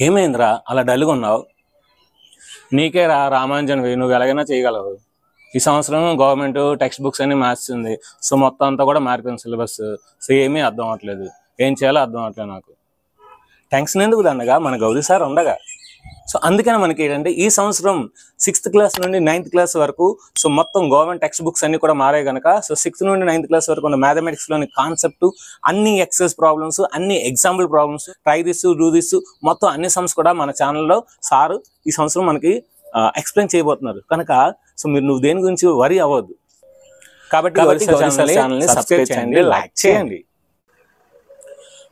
ఏమైందిరా అలా డల్గా ఉన్నావు? నీకే రామాంజన్వి, నువ్వు ఎలాగైనా చేయగలవు. ఈ సంవత్సరం గవర్నమెంట్ టెక్స్ట్ బుక్స్ అన్ని మార్చింది. సో మొత్తం అంతా కూడా మారిపోయింది సిలబస్. సో ఏమీ అర్థం అవ్వట్లేదు, ఏం చేయాలో అర్థం అవ్వట్లేదు నాకు. టెన్షన్ ఎందుకు దండగా, మన గౌరీ సార్ ఉండగా. సో అందుకని మనకి ఏంటంటే ఈ సంవత్సరం 6th క్లాస్ నుండి 9th క్లాస్ వరకు సో మొత్తం గవర్నమెంట్ టెక్స్ట్ బుక్స్ అన్ని కూడా మారాయి కనుక సో 6th నుండి 9th క్లాస్ వరకు ఉన్న మ్యాథమెటిక్స్లోని కాన్సెప్ట్, అన్ని ఎక్సైజ్ ప్రాబ్లమ్స్, అన్ని example problems, try this do this, మొత్తం అన్ని సమ్స్ కూడా మన ఛానల్లో సారు ఈ సంవత్సరం మనకి ఎక్స్ప్లెయిన్ చేయబోతున్నారు కనుక సో నువ్వు దేని గురించి వరి అవ్వద్దు. కాబట్టి ఛానల్ని సబ్స్క్రైబ్ చేయండి, లైక్ చేయండి.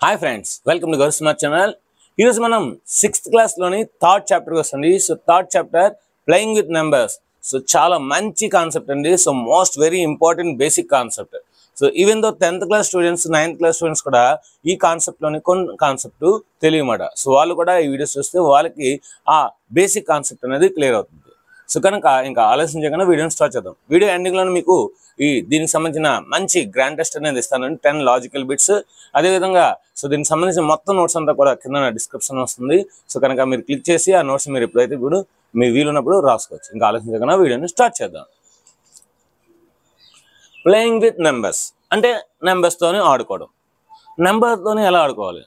Hi friends, welcome to Gauri smart channel. ఈరోజు మనం 6th క్లాస్లోని 3rd చాప్టర్కి వస్తుంది. So 3rd chapter playing with numbers. So చాలా మంచి కాన్సెప్ట్ అండి. So most very important basic concept. So even though 10th class students, 9th class students కూడా ఈ కాన్సెప్ట్లోని కొన్ని concept తెలియమాట. So వాళ్ళు కూడా ఈ వీడియోస్ చూస్తే వాళ్ళకి ఆ బేసిక్ కాన్సెప్ట్ అనేది క్లియర్ అవుతుంది. సో కనుక ఇంకా ఆలోచించకుండా వీడియోని స్టార్ట్ చేద్దాం. వీడియో ఎండింగ్లో మీకు దీనికి సంబంధించిన మంచి గ్రాండ్ టెస్ట్ అనేది ఇస్తానండి, 10 లాజికల్ బిట్స్. అదేవిధంగా సో దీనికి సంబంధించిన మొత్తం నోట్స్ అంతా కూడా కింద డిస్క్రిప్షన్ వస్తుంది. సో కనుక మీరు క్లిక్ చేసి ఆ నోట్స్ మీరు ఎప్పుడైతే ఇప్పుడు మీ వీలున్నప్పుడు రాసుకోవచ్చు. ఇంకా ఆలోచించకుండా వీడియోని స్టార్ట్ చేద్దాం. ప్లేయింగ్ విత్ నెంబర్స్ అంటే నెంబర్స్తోని ఆడుకోవడం. నెంబర్తోని ఎలా ఆడుకోవాలి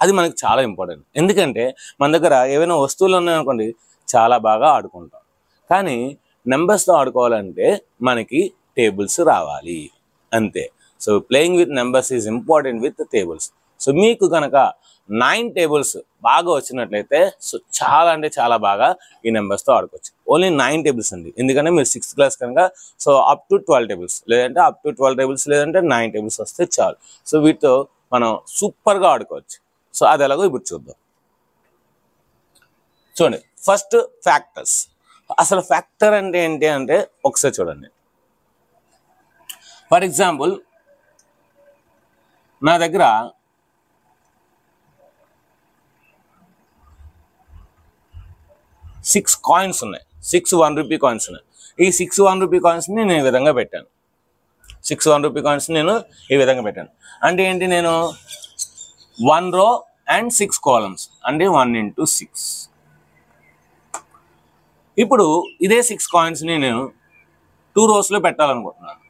అది మనకి చాలా ఇంపార్టెంట్. ఎందుకంటే మన దగ్గర ఏవైనా వస్తువులు ఉన్నాయనుకోండి చాలా బాగా ఆడుకుంటాం, కానీ నెంబర్స్తో ఆడుకోవాలంటే మనకి టేబుల్స్ రావాలి అంతే. So playing with numbers is important with tables. So మీకు కనుక 9 టేబుల్స్ బాగా వచ్చినట్లయితే సో చాలా అంటే చాలా బాగా ఈ నెంబర్స్తో ఆడుకోవచ్చు. ఓన్లీ 9 టేబుల్స్ అండి, ఎందుకంటే మీరు 6th క్లాస్ కనుక సో అప్ టు 12 టేబుల్స్ లేదంటే అప్ టు 12 టేబుల్స్ లేదంటే 9 టేబుల్స్ వస్తే చాలు. సో వీటితో మనం సూపర్గా ఆడుకోవచ్చు. సో అది ఎలాగో ఇప్పుడు చూద్దాం. చూడండి, ఫస్ట్ ఫ్యాక్టర్స్. అసలు ఫ్యాక్టర్ అంటే ఏంటి అంటే ఒకసారి చూడండి. ఫర్ ఎగ్జాంపుల్ నా దగ్గర 6 కాయిన్స్ ఉన్నాయి, 6 1 రూపీ కాయిన్స్ ఉన్నాయి. ఈ 6 1 రూపీ కాయిన్స్ని నేను ఈ విధంగా పెట్టాను. 6 1 రూపీ కాయిన్స్ నేను ఈ విధంగా పెట్టాను. అంటే ఏంటి, నేను 1 రో అండ్ 6 కాలమ్స్ అంటే 1 into 6. ఇప్పుడు ఇదే 6 కాయిన్స్ని నేను 2 రోస్లో పెట్టాలనుకుంటున్నాను.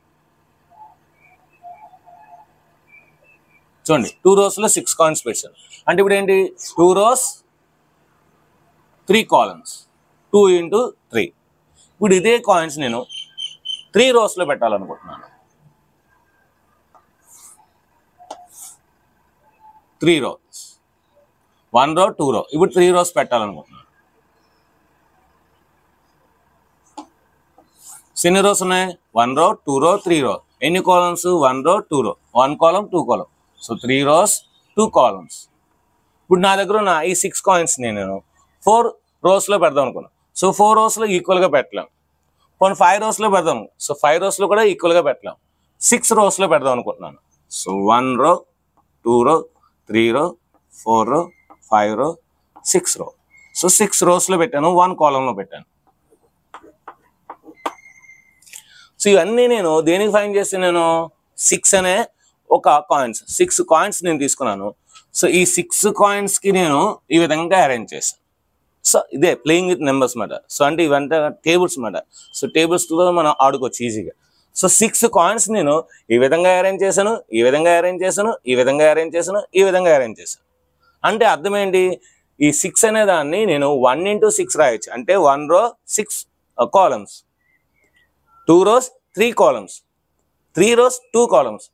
చూడండి, 2 రోస్లో 6 కాయిన్స్ పెట్టాను. అంటే ఇప్పుడు ఏంటి, 2 rows 3 columns, 2 into 3. ఇప్పుడు ఇదే కాయిన్స్ నేను 3 రోస్లో పెట్టాలనుకుంటున్నాను. 3 rows, 1 row 2 row. ఇప్పుడు 3 rows పెట్టాలనుకుంటున్నాను. ఎన్ని రోస్ ఉన్నాయి, 1 row 2 row 3 row. ఎన్ని columns, 1 row 2 row, 1 column 2 column. So 3 rows 2 columns. ఇప్పుడు నా దగ్గర ఉన్న ఈ 6 కాయిన్స్ నేను 4 రోస్లో పెడదాం అనుకున్నాను. సో 4 రోస్లో ఈక్వల్గా పెట్టలేం. కొన్ని 5 రోస్లో పెడదాం, సో 5 రోస్లో కూడా ఈక్వల్గా పెట్టలేం. 6 రోస్లో పెడదాం అనుకుంటున్నాను. So 1 row 2 row 3 row 4 row 5 row 6 row. So 6 రోస్లో పెట్టాను, 1 కాలంలో పెట్టాను. సో ఇవన్నీ నేను దేనికి ఫైండ్ చేస్తే నేను 6 అనే ఒక కాయిన్స్, 6 కాయిన్స్ నేను తీసుకున్నాను. సో ఈ 6 కాయిన్స్కి నేను ఈ విధంగా అరేంజ్ చేశాను. సో ఇదే ప్లేయింగ్ విత్ నెంబర్స్ మాట. సో అంటే ఇవంతా టేబుల్స్ మాట. సో టేబుల్స్తో మనం ఆడుకోవచ్చు ఈజీగా. సో 6 కాయిన్స్ నేను ఈ విధంగా అరేంజ్ చేశాను, ఈ విధంగా అరేంజ్ చేశాను, ఈ విధంగా అరేంజ్ చేశాను, ఈ విధంగా అరేంజ్ చేశాను. అంటే అర్థం ఏంటి, ఈ 6 అనే దాన్ని నేను 1 into 6 రాయొచ్చు. అంటే 1 row 6 columns, 2 rows 3 columns, 3 rows 2 columns,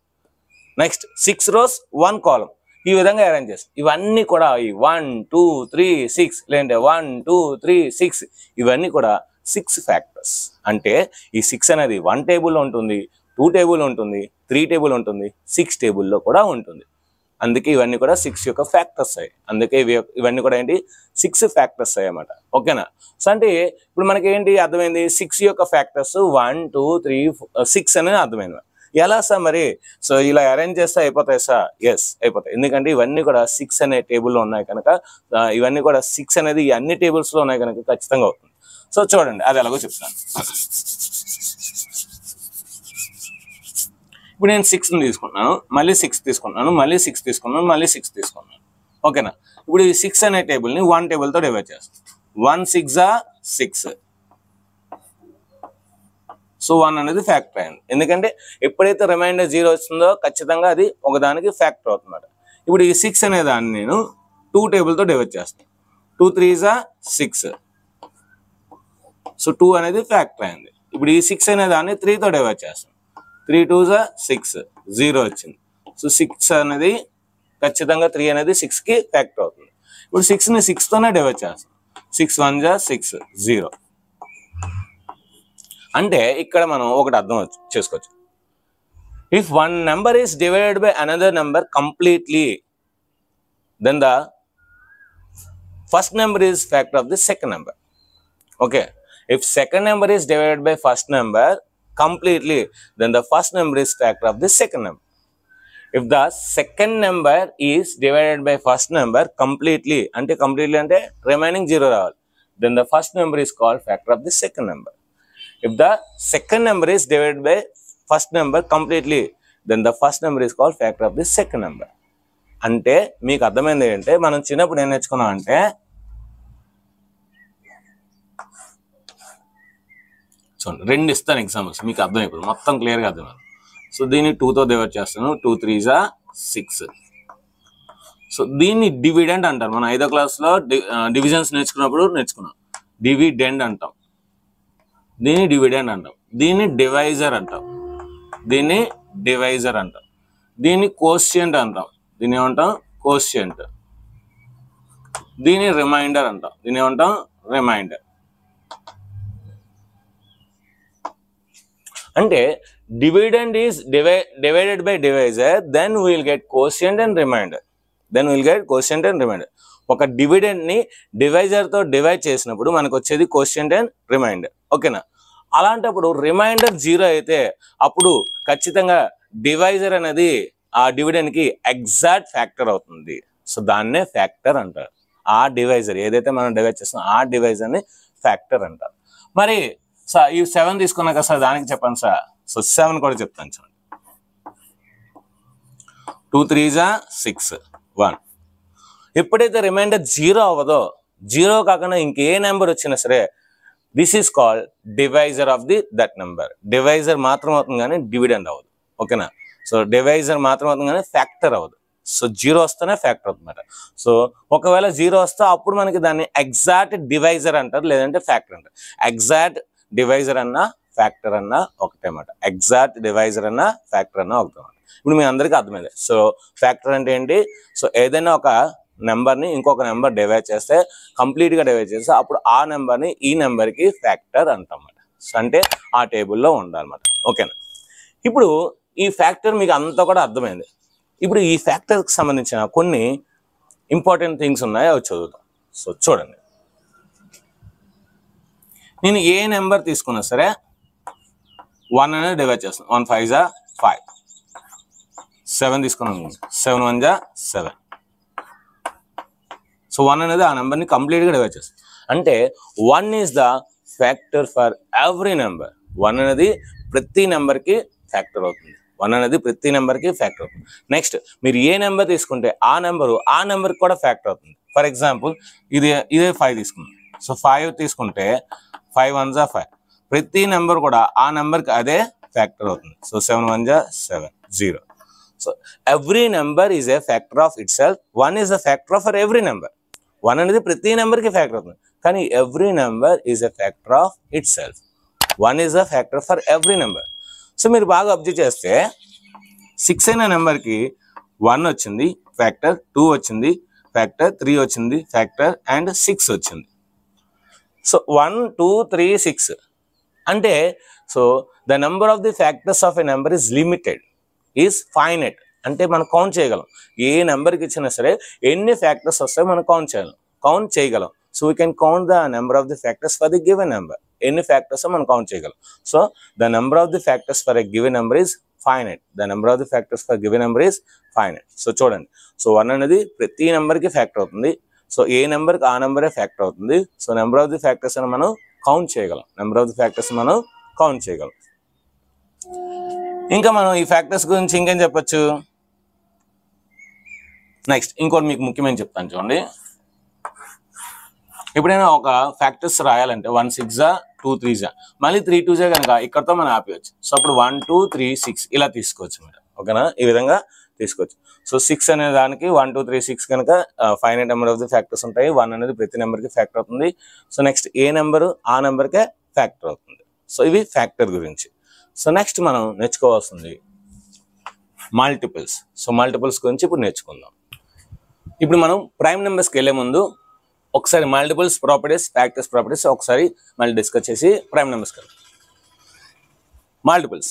next 6 rows 1 column. ఈ విధంగా అరేంజ్ చేస్తాం. ఇవన్నీ కూడా ఈ 1 2 3 6 లేదంటే 1 2 3 6 ఇవన్నీ కూడా 6 ఫ్యాక్టర్స్. అంటే ఈ 6 అనేది 1 టేబుల్లో ఉంటుంది, 2 టేబుల్ ఉంటుంది, 3 టేబుల్ ఉంటుంది, 6 టేబుల్లో కూడా ఉంటుంది. అందుకే ఇవన్నీ కూడా 6 యొక్క ఫ్యాక్టర్స్ అయ్యాయి. అందుకే ఇవన్నీ కూడా ఏంటి, 6 ఫ్యాక్టర్స్ అయ్యామాట. ఓకేనా? సో అంటే ఇప్పుడు మనకి ఏంటి అర్థమైంది, 6 యొక్క ఫ్యాక్టర్స్ 1 2 3 6 అనేది అర్థమైంది. ఎలా సార్ మరి, సో ఇలా అరేంజ్ చేస్తే అయిపోతాయి సార్? ఎస్, అయిపోతాయి. ఎందుకంటే ఇవన్నీ కూడా 6 అనే టేబుల్లో ఉన్నాయి కనుక, ఇవన్నీ కూడా 6 అనేది ఈ అన్ని టేబుల్స్లో ఉన్నాయి కనుక ఖచ్చితంగా అవుతుంది. సో చూడండి, అది ఎలాగో చెప్తాను. ఇప్పుడు నేను 6ని తీసుకున్నాను, మళ్ళీ 6 తీసుకున్నాను, మళ్ళీ 6 తీసుకున్నాను, మళ్ళీ 6 తీసుకున్నాను. ఓకేనా. ఇప్పుడు ఈ 6 అనే టేబుల్ని 1 టేబుల్తో డివైడ్ చేస్తాం. 1 6 6. సో 1 అనేది ఫ్యాక్టర్ అయింది. ఎందుకంటే ఎప్పుడైతే రిమైండర్ 0 వస్తుందో ఖచ్చితంగా అది ఒకదానికి ఫ్యాక్టర్ అవుతుంది. ఇప్పుడు ఈ 6 అనే దాన్ని నేను 2 టేబుల్తో డివైడ్ చేస్తాను. 2 3 6. సో 2 అనేది ఫ్యాక్టర్ అయింది. ఇప్పుడు ఈ 6 అనే దాన్ని 3తో డివైడ్ చేస్తాం. 3 2 6, 0 వచ్చింది. సో 6 అనేది ఖచ్చితంగా 3 అనేది 6కి ఫ్యాక్టర్ అవుతుంది. ఇప్పుడు 6ని 6తోనే డివైడ్ చేస్తాం. 6 1 6, 0. అంటే ఇక్కడ మనం ఒకటి అర్థం చేసుకోవచ్చు. If one number is divided by another number completely, then the first number is factor of the second number. Okay. If second number is divided by first number completely, then the first number is factor of the second number. If the second number is divided by first number completely, ante completely ante remaining 0 ravali, then the first number is called factor of the second number. If the second number is divided by first number completely, then the first number is called factor of the second number. అంటే మీకు అర్థమైంది ఏంటంటే మనం చిన్నప్పుడు ఏం నేర్చుకున్నాం అంటే రెండు ఇస్తాను ఎగ్జాంపుల్స్, మీకు అర్థమైపోతుంది, మొత్తం క్లియర్గా అర్థమైంది. సో దీన్ని 2తో డివైడ్ చేస్తాను. 2 3 6. సో దీన్ని డివిడెండ్ అంటారు. మనం 5వ క్లాస్లో డివిజన్స్ నేర్చుకున్నాం. డివిడెండ్ అంటాం, దీన్ని డివిడెండ్ అంటాం. దీన్ని డివైజర్ అంటాం, దీన్ని కోషియంట్ అంటాం, దీన్ని ఏమంటాం కోషియంట్. దీన్ని రిమైండర్ అంటాం, దీన్ని ఏమంటాం రిమైండర్. అంటే dividend is divided by divisor, then will get quotient and remainder. ఒక డివిడెండ్ని డివైజర్తో డివైడ్ చేసినప్పుడు మనకు వచ్చేది కోషియంట్ అండ్ రిమైండర్. ఓకేనా. అలాంటప్పుడు రిమైండర్ 0 అయితే అప్పుడు ఖచ్చితంగా డివైజర్ అనేది ఆ డివిడెండ్కి ఎగ్జాక్ట్ ఫ్యాక్టర్ అవుతుంది. సో దాన్నే ఫ్యాక్టర్ అంటారు. ఆ డివైజర్ ఏదైతే మనం డివైడ్ చేస్తామో ఆ డివైజర్ని ఫ్యాక్టర్ అంటారు. మరి సార్ ఈ 7 తీసుకున్నాక సార్ దానికి చెప్పండి సార్. సో 7 కూడా చెప్తాను చూడండి. 2 3 6, 1. ఎప్పుడైతే రిమైండర్ 0 అవ్వదో, 0 కాకుండా ఇంకే నెంబర్ వచ్చినా సరే, this is called divisor of that number. Divisor మాత్రం అవుతుంది కానీ డివిడెండ్ అవ్వదు. ఓకేనా. సో డివైజర్ మాత్రం అవుతుంది కానీ ఫ్యాక్టర్ అవ్వదు. సో 0 వస్తేనే ఫ్యాక్టర్ అవుతుందన్నమాట. సో ఒకవేళ 0 వస్తే అప్పుడు మనకి దాన్ని ఎగ్జాక్ట్ డివైజర్ అంటారు, లేదంటే ఫ్యాక్టర్ అంటారు. ఎగ్జాక్ట్ డివైజర్ అన్నా ఫ్యాక్టర్ అన్నా ఒకటే అన్నమాట. ఎగ్జాక్ట్ డివైజర్ అన్నా ఫ్యాక్టర్ అన్నా ఒకటే అన్నమాట. ఇప్పుడు మీ అందరికీ అర్థమైంది. సో ఫ్యాక్టర్ అంటే ఏంటి? సో ఏదైనా ఒక నెంబర్ని ఇంకొక నెంబర్ డివైడ్ చేస్తే, కంప్లీట్గా డివైడ్ చేస్తే అప్పుడు ఆ నెంబర్ని ఈ నెంబర్కి ఫ్యాక్టర్ అంటామన్నమాట. సో అంటే ఆ టేబుల్లో ఉండాలన్నమాట. ఓకేనా. ఇప్పుడు ఈ ఫ్యాక్టర్ మీకు అంతా కూడా అర్థమైంది. ఇప్పుడు ఈ ఫ్యాక్టర్కి సంబంధించిన కొన్ని ఇంపార్టెంట్ థింగ్స్ ఉన్నాయి, అవి చదువుతాం. సో చూడండి, నేను ఏ నెంబర్ తీసుకున్నా సరే 1 అనేది డివైడ్ చేస్తాను. 1 5 5. 7 తీసుకున్నాను, 7 1 7. సో 1 అనేది ఆ నెంబర్ని కంప్లీట్గా డివైడ్ చేస్తాను. అంటే 1 is the factor for every number. 1 అనేది ప్రతి నెంబర్కి ఫ్యాక్టర్ అవుతుంది. 1 అనేది ప్రతి నెంబర్కి ఫ్యాక్టర్ అవుతుంది. నెక్స్ట్ మీరు ఏ నెంబర్ తీసుకుంటే ఆ నెంబర్కి కూడా ఫ్యాక్టర్ అవుతుంది. ఫర్ ఎగ్జాంపుల్ ఇదే 5 తీసుకున్నాం. సో 5 తీసుకుంటే 5 1 5. ప్రతి నెంబర్ కూడా ఆ నెంబర్కి అదే ఫ్యాక్టర్ అవుతుంది. So 7 1 7, 0. So every number is a factor of it self. 1 is a factor for every number. 1 అనేది ప్రతి నెంబర్కి ఫ్యాక్టర్ అవుతుంది, కానీ every number is a factor of it self. 1 is a factor for every number. So మీరు బాగా observe చేస్తే 6 అనే నెంబర్కి 1 వచ్చింది ఫ్యాక్టర్, 2 వచ్చింది ఫ్యాక్టర్, 3 వచ్చింది ఫ్యాక్టర్, అండ్ 6 వచ్చింది. సో 1 2 3 6 అంటే so the number of the factors of a number is limited, is finite. అంటే మనం కౌంట్ చేయగలం. ఏ నెంబర్కి ఇచ్చినా సరే ఎన్ని ఫ్యాక్టర్స్ వస్తాయో మనం కౌంట్ చేయగలం. So we can count the number of the factors for the given number. ఎన్ని ఫ్యాక్టర్స్ మనం కౌంట్ చేయగలం. So the number of the factors for a given number is finite. The number of the factors for given number is finite. So చూడండి, so 1 అనేది ప్రతి నెంబర్కి factor అవుతుంది. So ఏ నెంబర్కి ఆ నెంబరే ఫ్యాక్టర్ అవుతుంది. So number of the factors అని మనం కౌంట్ చేయగలం. ఇంకా మనం ఈ ఫ్యాక్టర్స్ గురించి ఇంకేం చెప్పచ్చు? నెక్స్ట్ ఇంకోటి మీకు ముఖ్యమైన చెప్తాను చూడండి. ఎప్పుడైనా ఒక ఫ్యాక్టర్స్ రాయాలంటే 1 6 2 3 మళ్ళీ 3 2 కనుక ఇక్కడతో మనం ఆపేయచ్చు. సో అప్పుడు 1 2 3 6 ఇలా తీసుకోవచ్చు మేడం. ఓకేనా, ఈ విధంగా తీసుకోవచ్చు. సో 6 అనే దానికి 1 2 3 6 కనుక finite number of the factors ఉంటాయి. 1 అనేది ప్రతి నెంబర్కి ఫ్యాక్టర్ అవుతుంది. సో నెక్స్ట్ ఏ నెంబరు ఆ నెంబర్కే ఫ్యాక్టర్ అవుతుంది. సో ఇవి ఫ్యాక్టర్ గురించి. సో నెక్స్ట్ మనం నేర్చుకోవాల్సింది మల్టిపుల్స్. సో మల్టిపుల్స్ గురించి ఇప్పుడు నేర్చుకుందాం. ఇప్పుడు మనం ప్రైమ్ నెంబర్స్కి వెళ్ళే ముందు ఒకసారి మల్టిపుల్స్ ప్రాపర్టీస్, ఫ్యాక్టర్స్ ప్రాపర్టీస్ ఒకసారి మళ్ళీ డిస్కస్ చేసి ప్రైమ్ నెంబర్స్కి వెళ్దాం. మల్టిపుల్స్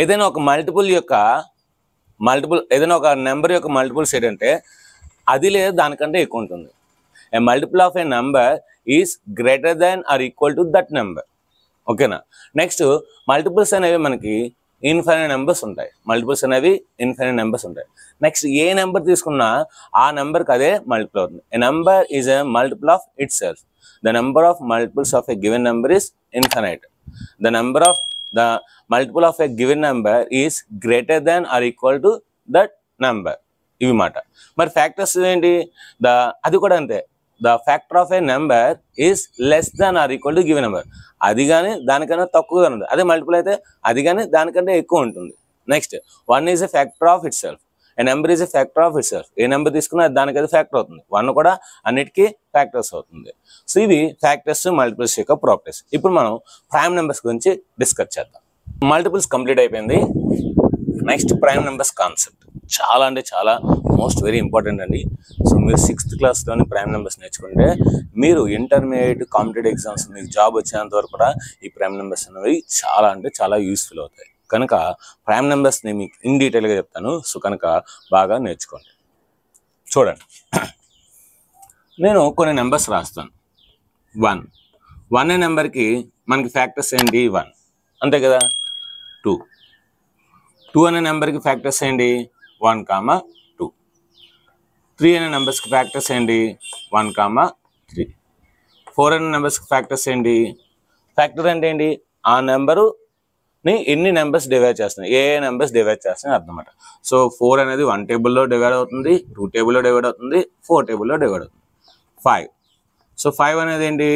ఏదైనా ఒక ఏదైనా ఒక నెంబర్ యొక్క మల్టిపుల్స్ ఏంటంటే అది లేదా దానికంటే ఎక్కువ ఉంటుంది. A multiple of a number is greater than or equal to that number. ఓకేనా. నెక్స్ట్ మల్టిపుల్స్ అనేవి మనకి ఇన్ఫైనైట్ నెంబర్స్ ఉంటాయి. నెక్స్ట్ ఏ నెంబర్ తీసుకున్నా ఆ నెంబర్కి అదే మల్టిపుల్ అవుతుంది. A number is a multiple of itself. The number of multiples of a given number is infinite. The number of the multiple of a given number is greater than or equal to that number. ఇవి మాట. మరి factors ఏంటి? అది కూడా అంతే. The factor of a number is less than or equal to given number. అది కానీ దానికన్నా తక్కువగా ఉంటుంది. అదే మల్టిపుల్ అయితే అది కానీ దానికంటే ఎక్కువ ఉంటుంది. Next 1 is a factor of it self. A number is a factor of it self. A number తీసుకున్నా దానికి అది ఫ్యాక్టర్ అవుతుంది. 1 కూడా అన్నిటికీ ఫ్యాక్టర్స్ అవుతుంది. సో ఇవి ఫ్యాక్టర్స్, మల్టిపుల్స్ యొక్క ప్రాపర్టీస్. ఇప్పుడు మనం ప్రైమ్ నెంబర్స్ గురించి డిస్కస్ చేద్దాం. మల్టిపుల్స్ కంప్లీట్ అయిపోయింది. నెక్స్ట్ ప్రైమ్ నెంబర్స్ కాన్సెప్ట్ చాలా అంటే చాలా మోస్ట్ వెరీ ఇంపార్టెంట్ అండి. సో మీరు 6th క్లాస్లోని ప్రైమ్ నెంబర్స్ నేర్చుకుంటే మీరు ఇంటర్మీడియట్ కాంపిటేటివ్ ఎగ్జామ్స్ మీకు జాబ్ వచ్చేంత వరకు కూడా ఈ ప్రైమ్ నెంబర్స్ అనేవి చాలా అంటే చాలా యూస్ఫుల్ అవుతాయి. కనుక ప్రైమ్ నెంబర్స్ని మీకు ఇన్ డీటెయిల్గా చెప్తాను. సో కనుక బాగా నేర్చుకోండి. చూడండి, నేను కొన్ని నెంబర్స్ రాస్తాను. 1 అనే నెంబర్కి మనకి ఫ్యాక్టర్స్ ఏంటి? 1 అంతే కదా. 2 అనే నెంబర్కి ఫ్యాక్టర్స్ ఏంటి? 1, 2. 3 అనే నెంబర్స్కి ఫ్యాక్టర్స్ ఏంటి? 1, 3. 4 అనే నెంబర్స్కి ఫ్యాక్టర్స్ ఏంటి? ఫ్యాక్టర్ అంటే ఏంటి? ఆ నెంబరుని ఎన్ని నెంబర్స్ డివైడ్ చేస్తున్నాయి, ఏ నెంబర్స్ డివైడ్ చేస్తున్నాయి అర్థమాట. సో 4 అనేది 1 టేబుల్లో డివైడ్ అవుతుంది, 2 టేబుల్లో డివైడ్ అవుతుంది, 4 టేబుల్లో డివైడ్ అవుతుంది. 5. సో 5 అనేది ఏంటి?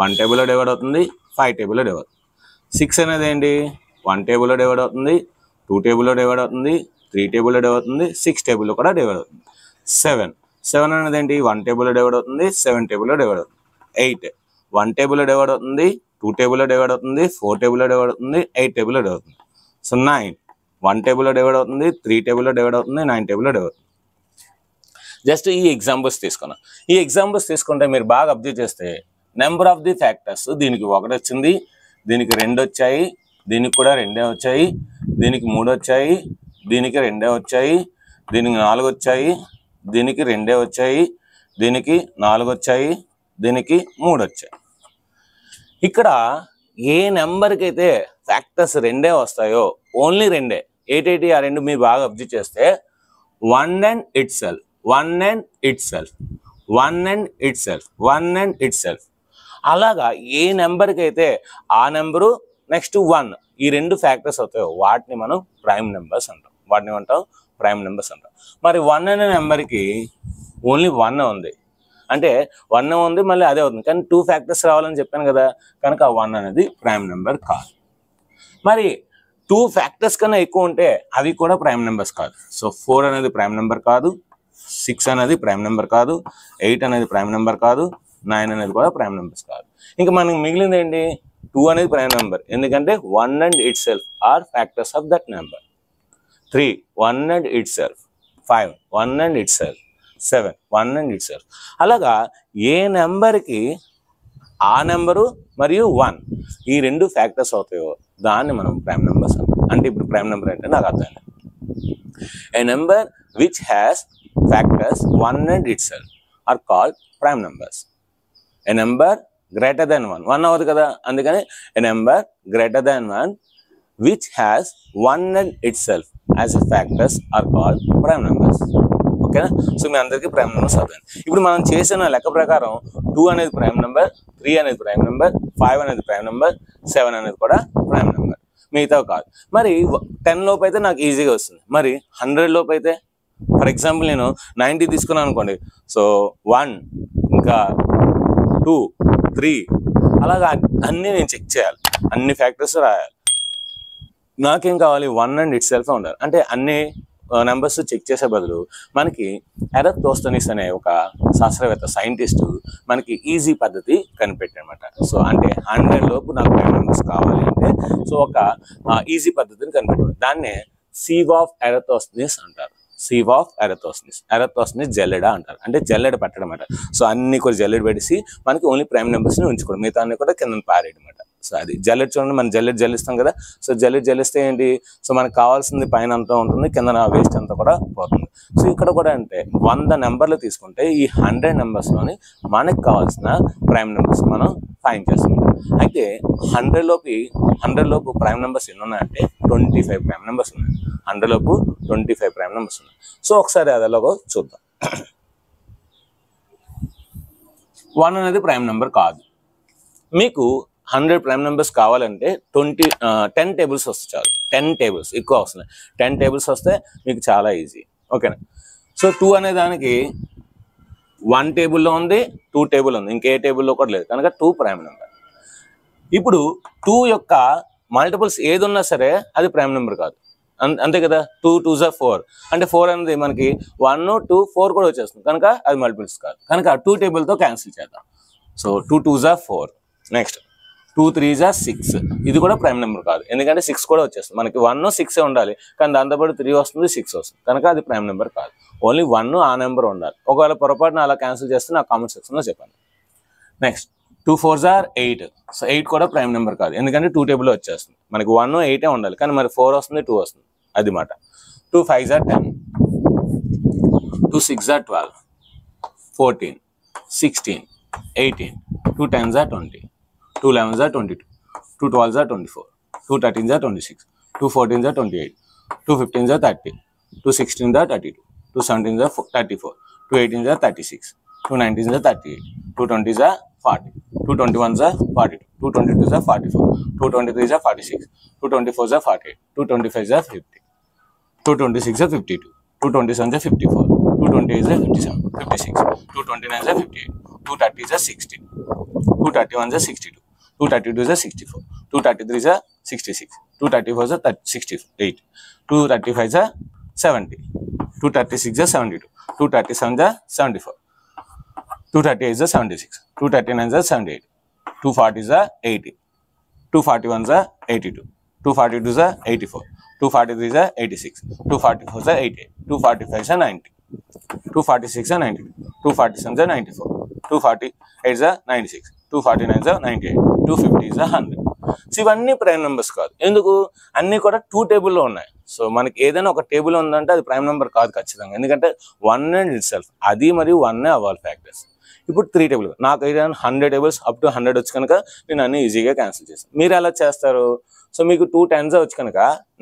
1 టేబుల్లో డివైడ్ అవుతుంది, 5 టేబుల్లో డివైడ్ అవుతుంది. 6 అనేది ఏంటి? 1 టేబుల్లో డివైడ్ అవుతుంది, 2 టేబుల్లో డివైడ్ అవుతుంది, 3 టేబుల్లో డివైడ్ అవుతుంది, 6 టేబుల్లో కూడా డివైడ్ అవుతుంది. 7 అనేది ఏంటి? 1 టేబుల్లో డివైడ్ అవుతుంది, 7 టేబుల్లో డివైడ్ అవుతుంది. 8 1 టేబుల్లో డివైడ్ అవుతుంది, 2 టేబుల్లో డివైడ్ అవుతుంది, 4 టేబుల్లో డివైడ్ అవుతుంది, 8 టేబుల్లో డివైడ్ అవుతుంది. సో 9 1 టేబుల్లో డివైడ్ అవుతుంది, 3 టేబుల్లో డివైడ్ అవుతుంది, 9 టేబుల్లో డివైడ్ అవుతుంది. జస్ట్ ఈ ఎగ్జాంపుల్స్ తీసుకున్నాం. ఈ ఎగ్జాంపుల్స్ తీసుకుంటే మీరు బాగా అబ్జర్వ్ చేస్తే నెంబర్ ఆఫ్ ది ఫ్యాక్టర్స్ దీనికి 1 వచ్చింది, దీనికి 2 వచ్చాయి, దీనికి కూడా 2 వచ్చాయి, దీనికి 3 వచ్చాయి, దీనికి 2 వచ్చాయి, దీనికి 4 వచ్చాయి, దీనికి 2 వచ్చాయి, దీనికి 4 వచ్చాయి, దీనికి 3 వచ్చాయి. ఇక్కడ ఏ నెంబర్కి అయితే ఫ్యాక్టర్స్ 2 వస్తాయో ఓన్లీ 2 ఏటేటి ఆ 2 మీరు బాగా అబ్జర్వ్ చేస్తే 1 and itself, 1 and itself, 1 and itself, 1 and itself. అలాగా ఏ నెంబర్కి అయితే ఆ నెంబరు నెక్స్ట్ 1 ఈ 2 ఫ్యాక్టర్స్ అవుతాయో వాటిని మనం ప్రైమ్ నెంబర్స్ అంటాం. మరి 1 అనే నెంబర్కి ఓన్లీ 1 ఉంది అంటే 1 ఉంది, మళ్ళీ అదే అవుతుంది. కానీ 2 ఫ్యాక్టర్స్ రావాలని చెప్పాను కదా, కనుక 1 అనేది ప్రైమ్ నెంబర్ కాదు. మరి 2 ఫ్యాక్టర్స్ కన్నా ఎక్కువ ఉంటే అవి కూడా ప్రైమ్ నెంబర్స్ కాదు. సో 4 అనేది ప్రైమ్ నెంబర్ కాదు, 6 అనేది ప్రైమ్ నెంబర్ కాదు, 8 అనేది ప్రైమ్ నెంబర్ కాదు, 9 అనేది కూడా ప్రైమ్ నెంబర్స్ కాదు. ఇంకా మనకు మిగిలింది ఏంటి? 2 అనేది ప్రైమ్ నెంబర్, ఎందుకంటే 1 and itself are factors of that number. 3 1 and itself, 5 1 and itself, 7 1 and itself. అలాగా ఏ నెంబర్కి ఆ నెంబరు మరియు 1 ఈ 2 ఫ్యాక్టర్స్ అవుతాయో దాన్ని మనం ప్రైమ్ నెంబర్స్ అంటాం. అంటే ఇప్పుడు ప్రైమ్ నెంబర్ అంటే నాకు అర్థమైంది. A number which has factors 1 and itself are called prime numbers. A number greater than 1 అవ్వదు కదా, అందుకని a number greater than 1 which has 1 and itself as a factors are called prime numbers. ఓకేనా. So మీ అందరికీ prime numbers అర్థమైంది. ఇప్పుడు మనం చేసిన లెక్క ప్రకారం 2 అనేది ప్రైమ్ నెంబర్, 3 అనేది ప్రైమ్ నెంబర్, 5 అనేది ప్రైమ్ నెంబర్, 7 అనేది కూడా ప్రైమ్ నెంబర్, మిగతా కాదు. మరి 10 లోపు అయితే నాకు ఈజీగా వస్తుంది, మరి 100 లోపు అయితే ఫర్ ఎగ్జాంపుల్ నేను 90 తీసుకున్నాను అనుకోండి, సో 1 ఇంకా 2 3 అలాగా అన్నీ నేను చెక్ చేయాలి, అన్ని ఫ్యాక్టర్స్ రాయాలి. నాకేం కావాలి, 1 అండ్ ఇట్ సెల్ఫ్ ఉండాలి. అంటే అన్ని నెంబర్స్ చెక్ చేసే బదులు మనకి ఎరతోస్తనీస్ అనే ఒక శాస్త్రవేత్త సైంటిస్టు మనకి ఈజీ పద్ధతి కనిపెట్టారనమాట. సో అంటే 100 లోపు నాకు ప్రైమ్ నెంబర్స్ కావాలి అంటే సో ఒక ఈజీ పద్ధతిని కనిపెట్టారు. దాన్నే సీవ్ ఆఫ్ ఎరతోస్తనీస్ అంటారు. సీవ్ ఆఫ్ ఎరతోస్తనీస్ జల్లెడ అంటారు. అంటే జల్లెడ పెట్టడం అనమాట. సో అన్ని కూడా జల్లెడ పెట్టి మనకి ఓన్లీ ప్రైమ్ నెంబర్స్ని ఉంచుకోవడం, మిగతా అన్ని కూడా కింద పారేయడం అనమాట. సో అది జల్లెడ్ చూడండి, మనం జల్లెడ్ జల్లిస్తాం కదా. సో జల్లెడ్ జల్లిస్తే ఏంటి, సో మనకు కావాల్సింది పైన అంతా ఉంటుంది, కింద వేస్ట్ అంతా కూడా పోతుంది. సో ఇక్కడ కూడా అంటే 100 నెంబర్లు తీసుకుంటే ఈ 100 నెంబర్స్లోని మనకు కావాల్సిన ప్రైమ్ నెంబర్స్ మనం ఫైండ్ చేస్తాం. అయితే 100 లోపు ప్రైమ్ నెంబర్స్ ఎన్ని ఉన్నాయంటే 25 ప్రైమ్ నెంబర్స్ ఉన్నాయి. 100 లోపు 25 ప్రైమ్ నెంబర్స్ ఉన్నాయి. సో ఒకసారి అది ఎలాగో చూద్దాం. 1 అనేది ప్రైమ్ నెంబర్ కాదు. మీకు 100 ప్రైమ్ నెంబర్స్ కావాలంటే 10 టేబుల్స్ వస్తే చాలు. 10 టేబుల్స్ ఎక్కువ వస్తున్నాయి. 10 టేబుల్స్ వస్తే మీకు చాలా ఈజీ. ఓకేనా. సో 2 అనే దానికి 1 టేబుల్లో ఉంది, 2 టేబుల్ ఉంది, ఇంకే టేబుల్లో కూడా లేదు కనుక 2 ప్రైమ్ నెంబర్. ఇప్పుడు 2 యొక్క మల్టిపుల్స్ ఏది ఉన్నా సరే అది ప్రైమ్ నెంబర్ కాదు, అంతే కదా. 2 2 జా 4 అంటే 4 అనేది మనకి 1 2 4 కూడా వచ్చేస్తుంది కనుక అది మల్టిపుల్స్ కాదు. కనుక 2 టేబుల్తో క్యాన్సిల్ చేద్దాం. సో 2 2 జా 4. నెక్స్ట్ 2 3 జా 6. ఇది కూడా ప్రైమ్ నెంబర్ కాదు, ఎందుకంటే 6 కూడా వచ్చేస్తుంది. మనకి 1 6 ఉండాలి కానీ దాంతోపాటు 3 వస్తుంది, 6 వస్తుంది కనుక అది ప్రైమ్ నెంబర్ కాదు. ఓన్లీ 1 ఆ నెంబర్ ఉండాలి. ఒకవేళ పొరపాటున అలా క్యాన్సిల్ చేస్తే నాకు కామెంట్ సెక్షన్లో చెప్పండి. నెక్స్ట్ 2 4 జా 8. సో 8 కూడా ప్రైమ్ నెంబర్ కాదు, ఎందుకంటే 2 టేబుల్లో వచ్చేస్తుంది. మనకి 1 8 ఉండాలి కానీ మరి 4 వస్తుంది, 2 వస్తుంది, అది మాట. 2 5 జా 10. 2 6 జా 12. 14 16 18. 2 10 జా 20. 2 11 జా 22. 2 12 జా 24. 2 13 జా 26. 2 14 జా 28. 2 15 జా 30. 2 16 జా 32. 2 17 జా 34. 2 18 జా 36. 2 19 జా 38. 2 20 జా 40. 2 21 జా 42. 2 22 జా 44. 2 23 జా 46. 2 24 జా 48. 2 25 జా 50. 2 26 జా 52. 2 27 జా 54. 2 28 జా 57 56. 2 29 జా 58. 2 30 జా 60. 2 31 జా 62. 2 32 జా 64. 2 33 జా 66. 2 34 జా 68. 2 35 జా 70. 2 36 జా 72. 2 37 జా 74. 2 38 జా 76. 2 39 జా 78. 2 40 జా 80. 2 41 జా 82. 2 42 జా 84. 2 43 జా 86. 2 44 జా 88. 2 45 జా 90. 2 46 జా 92. 2 47 జా 94. 2 48 జా 96. 2 49 జా 98. 2 50 జా 100. సో ఇవన్నీ ప్రైమ్ నెంబర్స్ కాదు. ఎందుకు, అన్నీ కూడా 2 టేబుల్లో ఉన్నాయి. సో మనకి ఏదైనా ఒక టేబుల్ ఉందంటే అది ప్రైమ్ నెంబర్ కాదు ఖచ్చితంగా, ఎందుకంటే 1 అండ్ ఇట్ సెల్ఫ్ అది మరియు 1 అవ్వాలి ఫ్యాక్టర్స్. ఇప్పుడు 3 టేబుల్, నాకు ఏదైనా 100 టేబుల్స్ అప్ టు 100 వచ్చి కనుక నేను అన్ని ఈజీగా క్యాన్సిల్ చేస్తాను. మీరు ఎలా చేస్తారు, సో మీకు 2 10s వచ్చి కనుక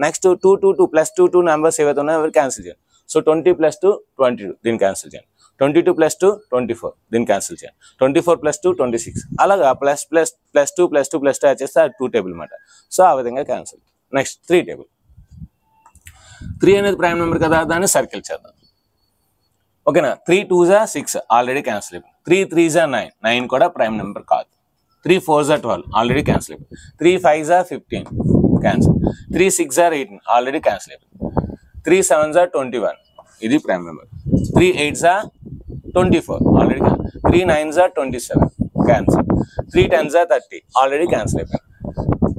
నెక్స్ట్ 2 2 2 ప్లస్ 2 2 నెంబర్స్ ఏవైతే ఉన్నాయో అవి క్యాన్సిల్ చేయండి. సో 20 + 2 22 దీన్ని క్యాన్సిల్ చేయండి. 22 + 2 24 దీన్ని క్యాన్సిల్ చేయండి. 24 + 2 26 అలాగా ప్లస్ 2 + 2 + 2 యాడ్ చేస్తే అది 2 టేబుల్ అనమాట. సో ఆ విధంగా క్యాన్సిల్. Next 3 table. 3 అనేది ప్రైమ్ నెంబర్ కదా, దాన్ని సర్కిల్ చేద్దాం. ఓకేనా. 3 2 జా 6 ఆల్రెడీ క్యాన్సిల్ అయిపోయింది. 3 3 జా 9. 9 కూడా ప్రైమ్ నెంబర్ కాదు. 3 4 జా 12 ఆల్రెడీ క్యాన్సిల్ అయిపోయింది. 3 5 జా 15 క్యాన్సిల్. 3 6 జా 18 ఆల్రెడీ క్యాన్సిల్ అయిపోయింది. 3 7 జా 21 ఇది ప్రైమ్ నెంబర్. 3 8 జా 24 ఆల్రెడీ క్యాన్సిల్. 3 9 జా 27 క్యాన్సిల్. 3 10 జా 30 ఆల్రెడీ క్యాన్సిల్ అయిపోయింది.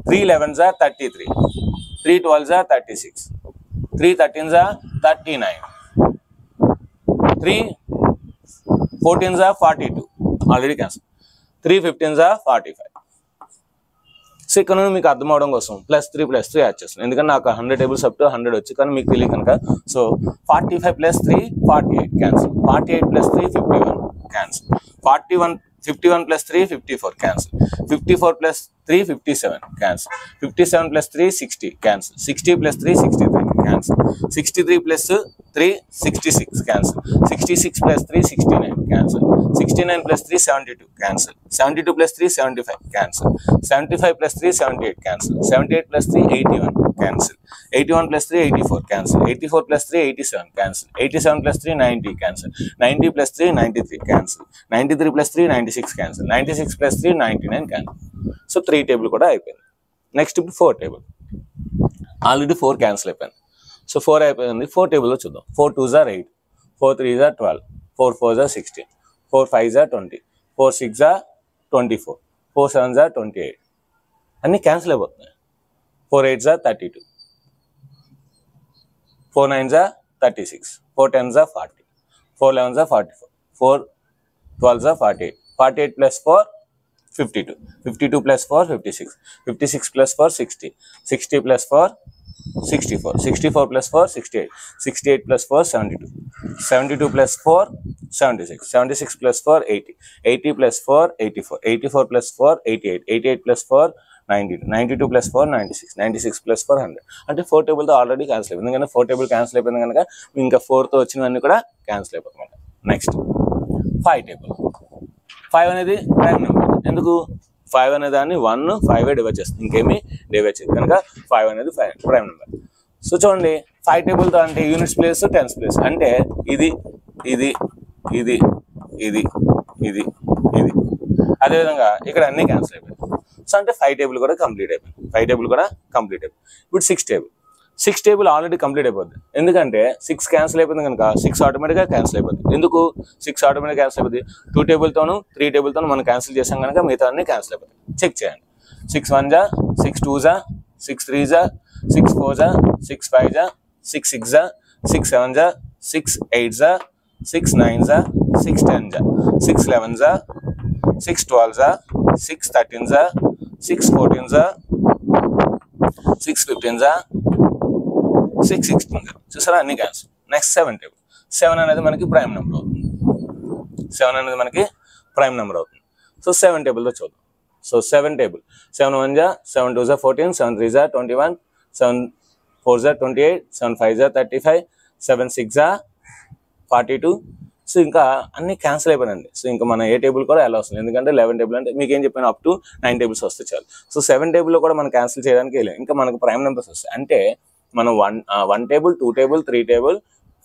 3 11 జా 33. 3 12 జా 36. 3 13 జా 39. 3 14 జా 42 ఆల్రెడీ క్యాన్సిల్. 3 15 జా 45. సో ఇక్కడ మీకు అర్థం అవడం కోసం +3 + 3 యాడ్ చేస్తాను, ఎందుకంటే నాకు 100 టేబుల్స్ అప్ టు 100 వచ్చి కానీ మీకు తెలియదు కనుక. So 45 + 3 48 cancel. 48 + 3 51 cancel. 51 + 3 54 cancel. 54 + 3 57 cancel. 57 + 3 60 cancel. 60 + 3 63 cancel. 63 + 3 66 cancel. 66 + 3 69 cancel. 69 + 3 72 cancel. 72 + 3 75 cancel. 75 + 3 78 cancel. 78 + 3 81 cancel. 81 plus 3, 84, cancel. 84 plus 3, 87, cancel. 87 plus 3, 90, cancel. 90 plus 3, 93, cancel. 93 plus 3, 96, cancel. 96 plus 3, 99, cancel. So 3 table కూడా అయిపోయింది. నెక్స్ట్ ఇప్పుడు 4 table. Already 4 cancel అయిపోయింది. So 4 అయిపోయింది. 4 టేబుల్లో చూద్దాం. 4 2s are 8, 4 3s are 12, 4 4s are 16, 4 5s are 20, 4 6s are 24, 4 7s are 28. అన్నీ cancel అయిపోతున్నాయి. 4 8s are 32, 4 9s are 36, 4 10s are 40, 4 11s are 44, 4 12s are 48, 48 plus 4 52, 52 plus 4 56, 56 plus 4 60, 60 plus 4 64, 64 plus 4 68, 68 plus 4 72, 72 plus 4 76, 76 plus 4 80, 80 plus 4 84, 84 plus 4 88, 88 plus 4 92, 92 plus 4 96, 96 plus 4 100. అంటే 4 టేబుల్తో already cancel అయిపోయింది. ఎందుకంటే 4 table cancel అయిపోయింది కనుక ఇంకా 4తో వచ్చినవన్నీ కూడా cancel అయిపోతుంది. Next 5 table. 5 అనేది ప్రైమ్ నెంబర్. ఎందుకు 5 అనే దాన్ని 1 5 డివైడ్ చేస్తుంది, ఇంకేమీ డివైడ్ చేయదు కనుక 5 అనేది ప్రైమ్ నెంబర్. సో చూడండి 5 టేబుల్తో అంటే యూనిట్స్ ప్లేస్ టెన్స్ ప్లేస్ అంటే ఇది ఇది ఇది ఇది ఇది ఇది అదేవిధంగా ఇక్కడ అన్నీ క్యాన్సిల్ అయిపోయాయి. సో అంటే 5 టేబుల్ కూడా కంప్లీట్ అయిపోయింది. 5 టేబుల్ కూడా కంప్లీట్ అయిపోయింది. ఇప్పుడు 6 టేబుల్. 6 టేబుల్ ఆల్రెడీ కంప్లీట్ అయిపోద్ది. ఎందుకంటే 6 క్యాన్సిల్ అయిపోయింది కనుక 6 ఆటోమేటిక్గా క్యాన్సిల్ అయిపోద్ది. ఎందుకు 6 ఆటోమేటిక్ క్యాన్సిల్ అయిపోద్ది? 2 టేబుల్తోను 3 టేబుల్తోను మనం క్యాన్సిల్ చేసాం కనుక మిగతా అన్ని క్యాన్సిల్ అయిపోతాయి. చెక్ చేయండి. 6 1s, 6 2s, 6 3s, 6 4s, 6 5s, 6 6s, 6 7s, 6 8s, 6 9s, 6 10s, 6 11s, 6 12s, 6 13s, 6 14s, 6 15s, 6 16. చూసారా అన్ని క్యాన్సిల్. Next 7 table. 7 అనేది మనకి ప్రైమ్ నెంబర్ అవుతుంది. 7 అనేది మనకి ప్రైమ్ నెంబర్ అవుతుంది. సో 7 టేబుల్తో చూద్దాం. So 7 table. 7 1s, 7 2s 14, 7 3s 21, 7 4s 28, 7 5s 35, 7 6s 42. So ఇంకా అన్ని క్యాన్సిల్ అయిపోయినండి. సో ఇంకా మన ఏ టేబుల్ కూడా ఎలా వస్తుంది, ఎందుకంటే 11 టేబుల్ అంటే మీకు ఏం చెప్పాను అప్ టు 9 టేబుల్స్ వస్తే చాలు. సో 7 టేబుల్లో కూడా మనం క్యాన్సిల్ చేయడానికి వెళ్ళాం. ఇంకా మనకు ప్రైమ్ నెంబర్స్ వస్తాయి. అంటే మనం 1 table 2 table 3 table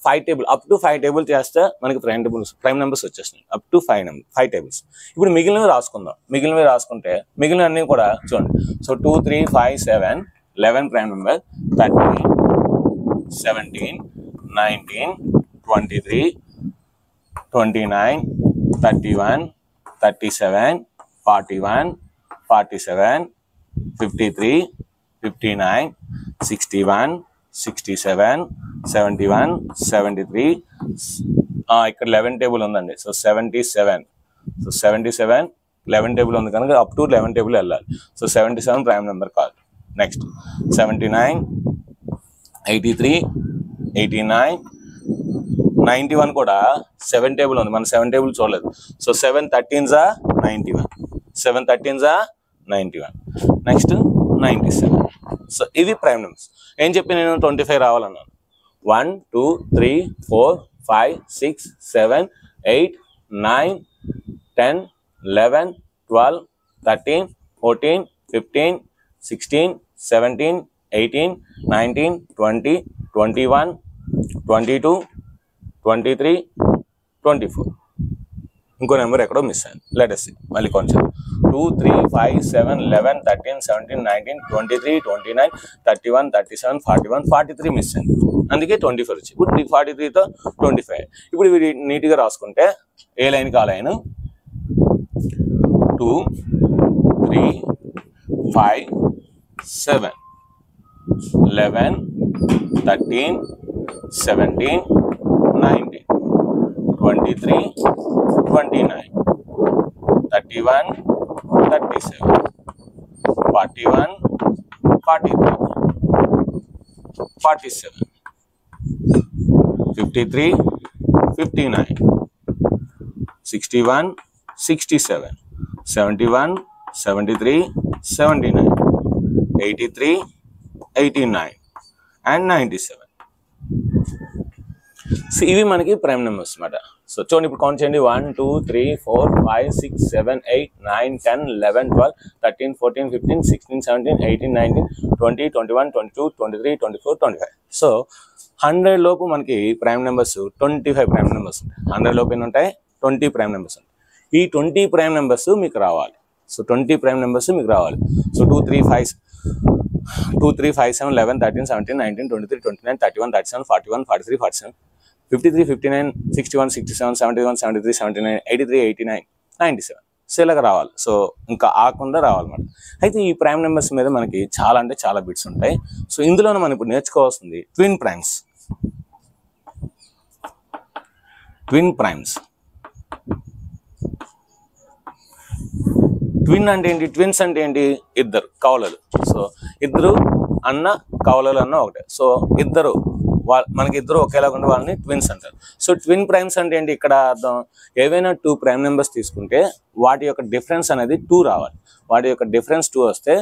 5 table up to 5 table చేస్తే మనకి ప్రైమ్ నెంబర్స్ వచ్చేస్తున్నాయి. Up to 5 tables. ఇప్పుడు మిగిలినవి రాసుకుందాం. మిగిలినవి రాసుకుంటే మిగిలిన అన్ని కూడా చూడండి. So 2 3 5 7 11 prime number, 13 17 19 23 29 31 37 41 47 53 59 61 67 71 73. ఇక్కడ 11 టేబుల్ ఉందండి. సో 77. సో 77 11 టేబుల్ ఉంది కనుక అప్ టు 11 టేబుల్ వెళ్ళాలి. సో 77 ప్రైమ్ నెంబర్ కాదు. నెక్స్ట్ 79 83 89 91 కూడా 7 టేబుల్ ఉంది. మనం 7 టేబుల్ చూడలేదు. So 7 13s 91, 7 13s 91. Next 97. So ఇవి ప్రైమ్ నెంబర్స్. ఏం చెప్పి నేను 25 రావాలన్నాను. 1 2 3 4 5 6 7 8 9 10 11 12 13 14 15 16 17 18 19 20 21 22 23 24. ఇంకో నెంబర్ ఎక్కడో మిస్ అయింది. Let us see. మళ్ళీ కొంచెం 2 3 5 7 11 13 17 19 23 29 31 37 41 43 మిస్ అయింది. అందుకే 24 వచ్చి. ఇప్పుడు 43తో 25. ఇప్పుడు ఇవి నీట్గా రాసుకుంటే ఏ లైన్కి ఆ లైన్ 2 3 5 7 11 13 17 19 23 29 31 37 41 43 47 53 59 61 67 71 73 79 83 89 and 97. సో ఇవి మనకి ప్రైమ్ నెంబర్స్ అన్నమాట. సో సో చూడండి ఇప్పుడు కౌంట్ చేయండి 1 2 3 4 5 6 7 8 9 10 11 12 13 14 15 16 17 18 19 20 21 22 23 24 25. సో 100 లోపు మనకి ప్రైమ్ నెంబర్స్ 25 ప్రైమ్ నెంబర్స్ ఉంటాయి. 100 లోపు ఎన్ని ఉంటాయి? 20 ప్రైమ్ నెంబర్స్ ఉంటాయి. ఈ 20 ప్రైమ్ నెంబర్స్ మీకు రావాలి. సో 20 ప్రైమ్ నెంబర్స్ మీకు రావాలి. సో 2 3 5 7 11 13 17 19 23 29 31 37 41 43 47 53 59 61 67 71 73 79 83 89 97. సో ఇలాగ రావాలి. సో ఇంకా ఆకుండా రావాలన్నమాట. అయితే ఈ ప్రైమ్ నెంబర్స్ మీద మనకి చాలా అంటే చాలా బిట్స్ ఉంటాయి. సో ఇందులోనే మనం ఇప్పుడు నేర్చుకోవాల్సింది twin primes. Twin primes. Twin అంటే ఏంటి? ట్విన్స్ అంటే ఏంటి? ఇద్దరు కవలలు. సో ఇద్దరు అన్న కవలలు అన్న ఒకటే. సో ఇద్దరు మనకి ఇద్దరు ఒకేలాగా ఉండే వాళ్ళని ట్విన్స్ అంటారు. సో ట్విన్ ప్రైమ్స్ అంటే ఏంటి? ఇక్కడ అర్థం ఏవైనా 2 ప్రైమ్ నెంబర్స్ తీసుకుంటే వాటి యొక్క డిఫరెన్స్ అనేది 2 రావాలి. వాటి యొక్క డిఫరెన్స్ 2 వస్తే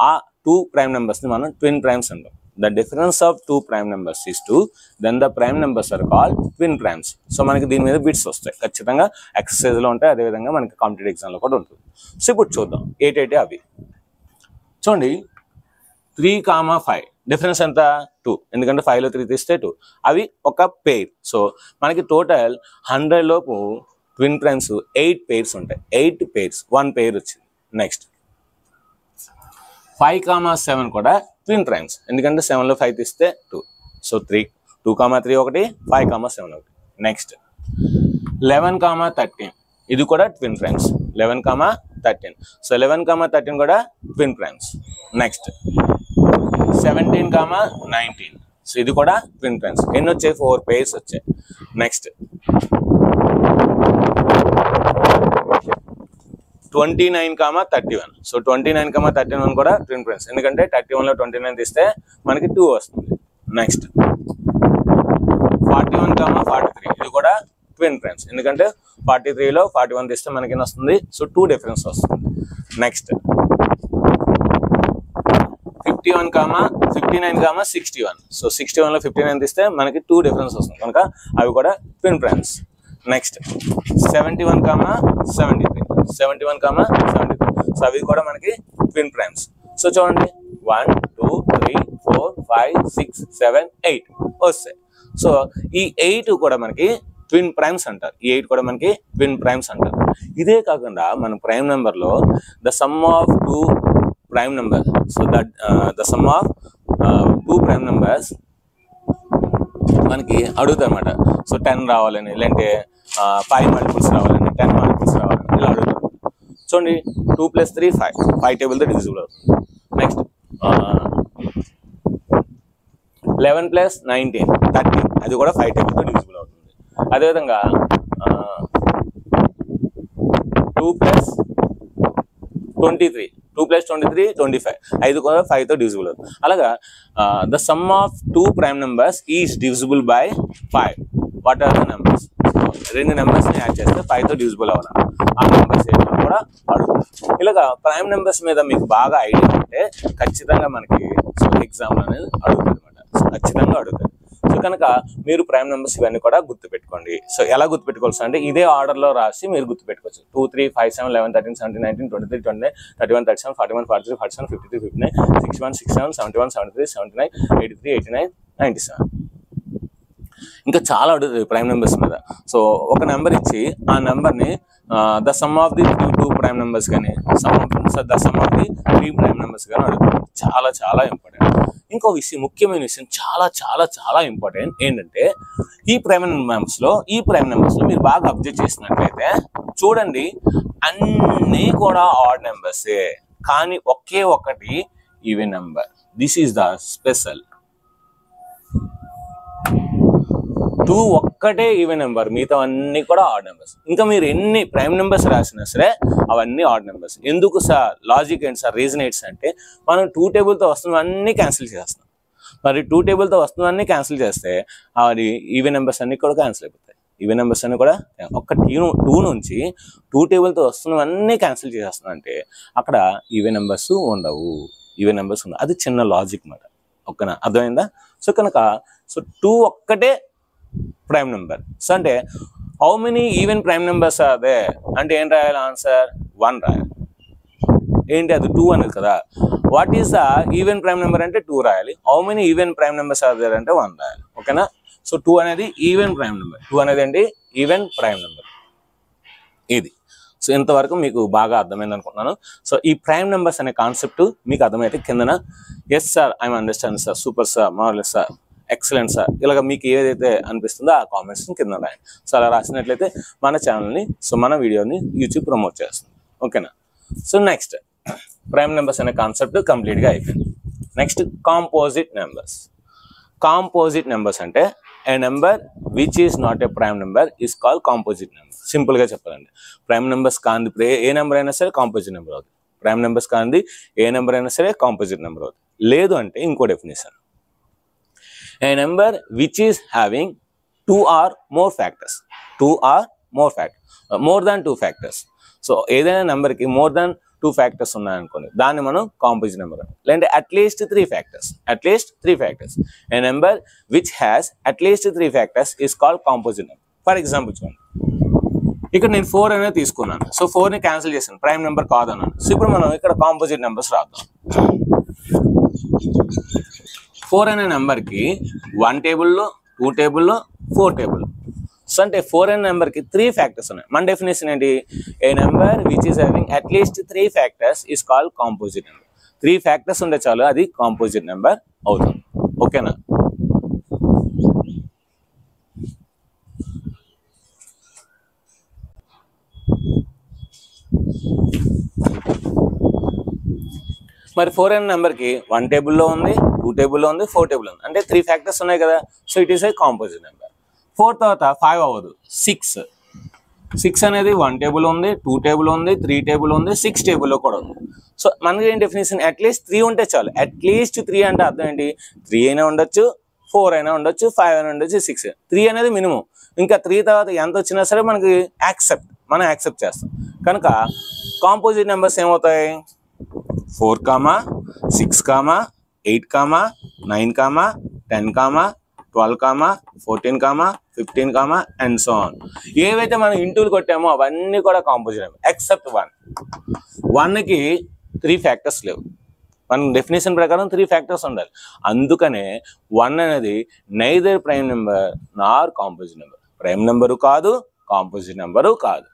ఆ 2 ప్రైమ్ నెంబర్స్ని మనం ట్విన్ ప్రైమ్స్ అంటాం. The difference of 2 prime numbers is 2, then the prime numbers are called twin primes. So మనకి దీని మీద బిట్స్ వస్తాయి, ఖచ్చితంగా ఎక్సర్సైజ్లో ఉంటాయి, అదేవిధంగా మనకి కాంపిటేటివ్ ఎగ్జామ్లో కూడా ఉంటుంది. సో ఇప్పుడు చూద్దాం ఏంటంటే అవి. చూడండి 3,5 డిఫరెన్స్ ఎంత? 2, ఎందుకంటే 5లో 3 తీస్తే 2. అవి ఒక పెయిర్. సో మనకి టోటల్ 100 లోపు ట్విన్ ప్రైమ్స్ 8 పెయిర్స్ ఉంటాయి. 8 పెయిర్స్, 1 పెయిర్ వచ్చింది. నెక్స్ట్ 5,7 కూడా ట్విన్ ప్రైమ్స్, ఎందుకంటే 7లో 5 తీస్తే 2. సో 2,3 ఒకటి, 5,7 ఒకటి. నెక్స్ట్ 11,13 ఇది కూడా ట్విన్ ప్రైమ్స్. 11,13. సో 11,13 కూడా ట్విన్ ప్రైమ్స్. నెక్స్ట్ 17,19 సో ఇది కూడా ట్విన్ ప్రైమ్స్. ఎన్ని వచ్చాయి? 4 పెయిర్స్ వచ్చాయి. నెక్స్ట్ 29,31 సో 29,31 కూడా ట్విన్ ప్రైమ్స్, ఎందుకంటే 31లో 29 తీస్తే మనకి 2 వస్తుంది. నెక్స్ట్ 41,43 ఇది కూడా ట్విన్ ప్రైమ్స్, ఎందుకంటే 43లో 41 తీస్తే మనకి ఎన్ని వస్తుంది? సో 2 డిఫరెన్స్ వస్తుంది. నెక్స్ట్ 59,61 సో 61లో 59 తీస్తే మనకి 2 డిఫరెన్స్ వస్తుంది, కనుక అవి కూడా ట్విన్ ప్రైమ్స్. నెక్స్ట్ 71,73 సో అవి కూడా మనకి ట్విన్ ప్రైమ్స్. సో చూడండి 1 2 3 4 5 6 7 8 వస్తాయి. సో ఈ 8 కూడా మనకి ట్విన్ ప్రైమ్స్ అంటారు. ఈ 8 కూడా మనకి ట్విన్ ప్రైమ్స్ అంటారు. ఇదే కాకుండా మన ప్రైమ్ నెంబర్లో the sum of 2 prime number, so that the sum of 2 prime numbers మనకి అడుగుతారు అనమాట. సో 10 రావాలని, లేదంటే 5 మల్టిపుల్స్ రావాలని, 10 మల్టిపుల్స్ రావాలని ఇలా అడుగుతారు. చూడండి 2 + 3 5 టేబుల్తో డివిజిబుల్ అవుతుంది. నెక్స్ట్ 11 + 19 30 అది కూడా 5 టేబుల్తో డివిజిబుల్ అవుతుంది. అదేవిధంగా 2 + 23 25 5 కూడా 5తో డివిజిబుల్ అవుతుంది. అలాగా the sum of 2 prime numbers is divisible by 5. What are the numbers? రెండు నెంబర్స్ని యాడ్ చేస్తే 5తో డివిజిబుల్ అవ్వాలి. ఆ నెంబర్స్ ఏంటో కూడా అడుగుతారు. ఇలాగా ప్రైమ్ నెంబర్స్ మీద మీకు బాగా ఐడియా ఉంటే ఖచ్చితంగా మనకి ఎగ్జామ్ అనేది అడుగుతుంది అనమాట. సో ఖచ్చితంగా అడుగుతారు. సో కనుక మీరు ప్రైమ్ నెంబర్స్ ఇవన్నీ కూడా గుర్తుపెట్టుకోండి. సో ఎలా గుర్తుపెట్టుకోవచ్చు అంటే ఇదే ఆర్డర్లో రాసి మీరు గుర్తుపెట్టుకోవచ్చు. 2 3 5 7 11 13 17 19 23 29 31 37 41 43 47 53 59 61 67 71 73 79 83 89 97. ఇంకా చాలా అడుగుతుంది ప్రైమ్ నెంబర్స్ మీద. సో ఒక నెంబర్ ఇచ్చి ఆ నెంబర్ని the sum of the 2 prime numbers కానీ the sum of the 3 prime numbers కానీ అడుగుతుంది. చాలా చాలా ఇంపార్టెంట్. ఇంకో విషయం, ముఖ్యమైన విషయం, చాలా చాలా చాలా ఇంపార్టెంట్ ఏంటంటే ఈ ప్రైమ్ నెంబర్స్లో మీరు బాగా అబ్జర్వ్ చేసినట్లయితే చూడండి అన్నీ కూడా ఆడ్ నెంబర్సే, కానీ ఒకే ఒకటి even number. This is the special. 2 ఒక్కటే ఈవెన్ నెంబర్, మిగతా అన్నీ కూడా ఆడ్ నెంబర్స్. ఇంకా మీరు ఎన్ని ప్రైమ్ నెంబర్స్ రాసినా సరే అవన్నీ ఆడ్ నెంబర్స్. ఎందుకు సార్? లాజిక్ ఏంటి సార్? రీజన్ ఏంటి సార్ అంటే మనం 2 టేబుల్తో వస్తున్నవన్నీ క్యాన్సిల్ చేస్తాం. మరి 2 టేబుల్తో వస్తున్నవన్నీ క్యాన్సిల్ చేస్తే అది ఈవెన్ నెంబర్స్ అన్నీ కూడా క్యాన్సిల్ అయిపోతాయి. ఈవెన్ నెంబర్స్ అన్నీ కూడా ఒక్క 2 నుంచి 2 టేబుల్తో వస్తున్నవన్నీ క్యాన్సిల్ చేస్తున్నాం అంటే అక్కడ ఈవెన్ నెంబర్స్ ఉండవు. ఈవెన్ నెంబర్స్ ఉండవు. అది చిన్న లాజిక్ మాట. ఓకేనా? అర్థమైందా? సో కనుక 2 ఒక్కటే ప్రైమ్ నెంబర్. సో అంటే how many even prime numbers are they అంటే ఏం రాయాలి ఆన్సర్ 1 రాయాలి. ఏంటి అది 2 అనేది కదా. What is the even prime number అంటే 2 రాయాలి. How many even prime numbers are there అంటే 1 రాయాలి. ఓకేనా. సో 2 అనేది ఈవెన్ ప్రైమ్ నెంబర్. 2 అనేది ఏంటి ఈవెన్ ప్రైమ్ నెంబర్. ఇది సో ఇంతవరకు మీకు బాగా అర్థమైంది అనుకుంటున్నాను. సో ఈ ప్రైమ్ నెంబర్స్ అనే కాన్సెప్ట్ మీకు అర్థమైతే కిందన yes sir I'm understand sir, super sir, marvellous sir, excellent sir, ఇలాగ మీకు ఏదైతే అనిపిస్తుందో ఆ కామెంట్స్ కింద రాయండి. సో అలా రాసినట్లయితే మన ఛానల్ని మన వీడియోని యూట్యూబ్ ప్రమోట్ చేస్తుంది. ఓకేనా. సో నెక్స్ట్ ప్రైమ్ నెంబర్స్ అనే కాన్సెప్ట్ కంప్లీట్గా అయిపోయింది. Next composite numbers. Composite numbers అంటే a number which is not a prime number is called composite number. సింపుల్గా చెప్పాలండి, ప్రైమ్ నెంబర్స్ కాంది ఏ నెంబర్ అయినా సరే కాంపోజిట్ నెంబర్ అవుతుంది. ప్రైమ్ నెంబర్స్ కాంది ఏ నెంబర్ అయినా సరే కాంపోజిట్ నెంబర్ అవుతుంది. లేదు అంటే ఇంకో definition, a number which is having 2 or more factors. 2 or more than 2 factors. So ఏదైనా నెంబర్కి మోర్ దాన్ 2 ఫ్యాక్టర్స్ ఉన్నాయనుకోండి, దాన్ని మనం కాంపోజిట్ నెంబర్ లేదంటే at least 3 factors. A number which has at least 3 factors is called composite number. For example చూడండి, ఇక్కడ నేను 4 అనేది తీసుకున్నాను. సో 4ని క్యాన్సిల్ చేశాను, ప్రైమ్ నెంబర్ కాదన్నాను. సో ఇప్పుడు మనం ఇక్కడ కాంపోజిట్ నెంబర్స్ రాద్దాం. 4 అనే నెంబర్కి 1 టేబుల్లో 2 టేబుల్లో 4 టేబుల్లో. సో అంటే 4 అనే నెంబర్కి 3 ఫ్యాక్టర్స్ ఉన్నాయి. మన డెఫినేషన్ ఏంటి, a number which is having at least 3 factors is called composite number. 3 factors ఉంటే చాలు, అది కాంపోజిట్ నెంబర్ అవుతుంది. ఓకేనా. మరి 4 అనే నెంబర్కి 1 టేబుల్లో ఉంది, 2 టేబుల్లో ఉంది, 4 టేబుల్లో ఉంది, అంటే 3 ఫ్యాక్టర్స్ ఉన్నాయి కదా. So it is a composite number. 4 తర్వాత 5 అవ్వదు, 6 అనేది 1 టేబుల్ ఉంది, 2 టేబుల్ ఉంది, 3 టేబుల్ ఉంది, 6 టేబుల్లో కూడా ఉంది. సో మనకి ఏం డెఫినేషన్, అట్లీస్ట్ 3 ఉంటే చాలు. అట్లీస్ట్ 3 అంటే అర్థం ఏంటి, 3 అయినా ఉండొచ్చు, 4 అయినా ఉండొచ్చు, 5 అయినా ఉండొచ్చు, 6. 3 అనేది మినిమం. ఇంకా 3 తర్వాత ఎంత వచ్చినా సరే మనకి మనం యాక్సెప్ట్ చేస్తాం. కనుక కాంపోజిట్ నెంబర్స్ ఏమవుతాయి, 4, 6, 8, 9, 10, 12, 14, 15, అండ్ సో ఆన్. ఏవైతే మనం ఇంటూలు కొట్టామో అవన్నీ కూడా కాంపోజిట్ నెంబర్ ఎక్సెప్ట్ 1. 1కి 3 ఫ్యాక్టర్స్ లేవు. మన డెఫినేషన్ ప్రకారం 3 ఫ్యాక్టర్స్ ఉండాలి. అందుకనే 1 అనేది నైదర్ ప్రైమ్ నెంబర్ నార్ కాంపోజిట్ నెంబర్. ప్రైమ్ నెంబరు కాదు, కాంపోజిట్ నెంబరు కాదు.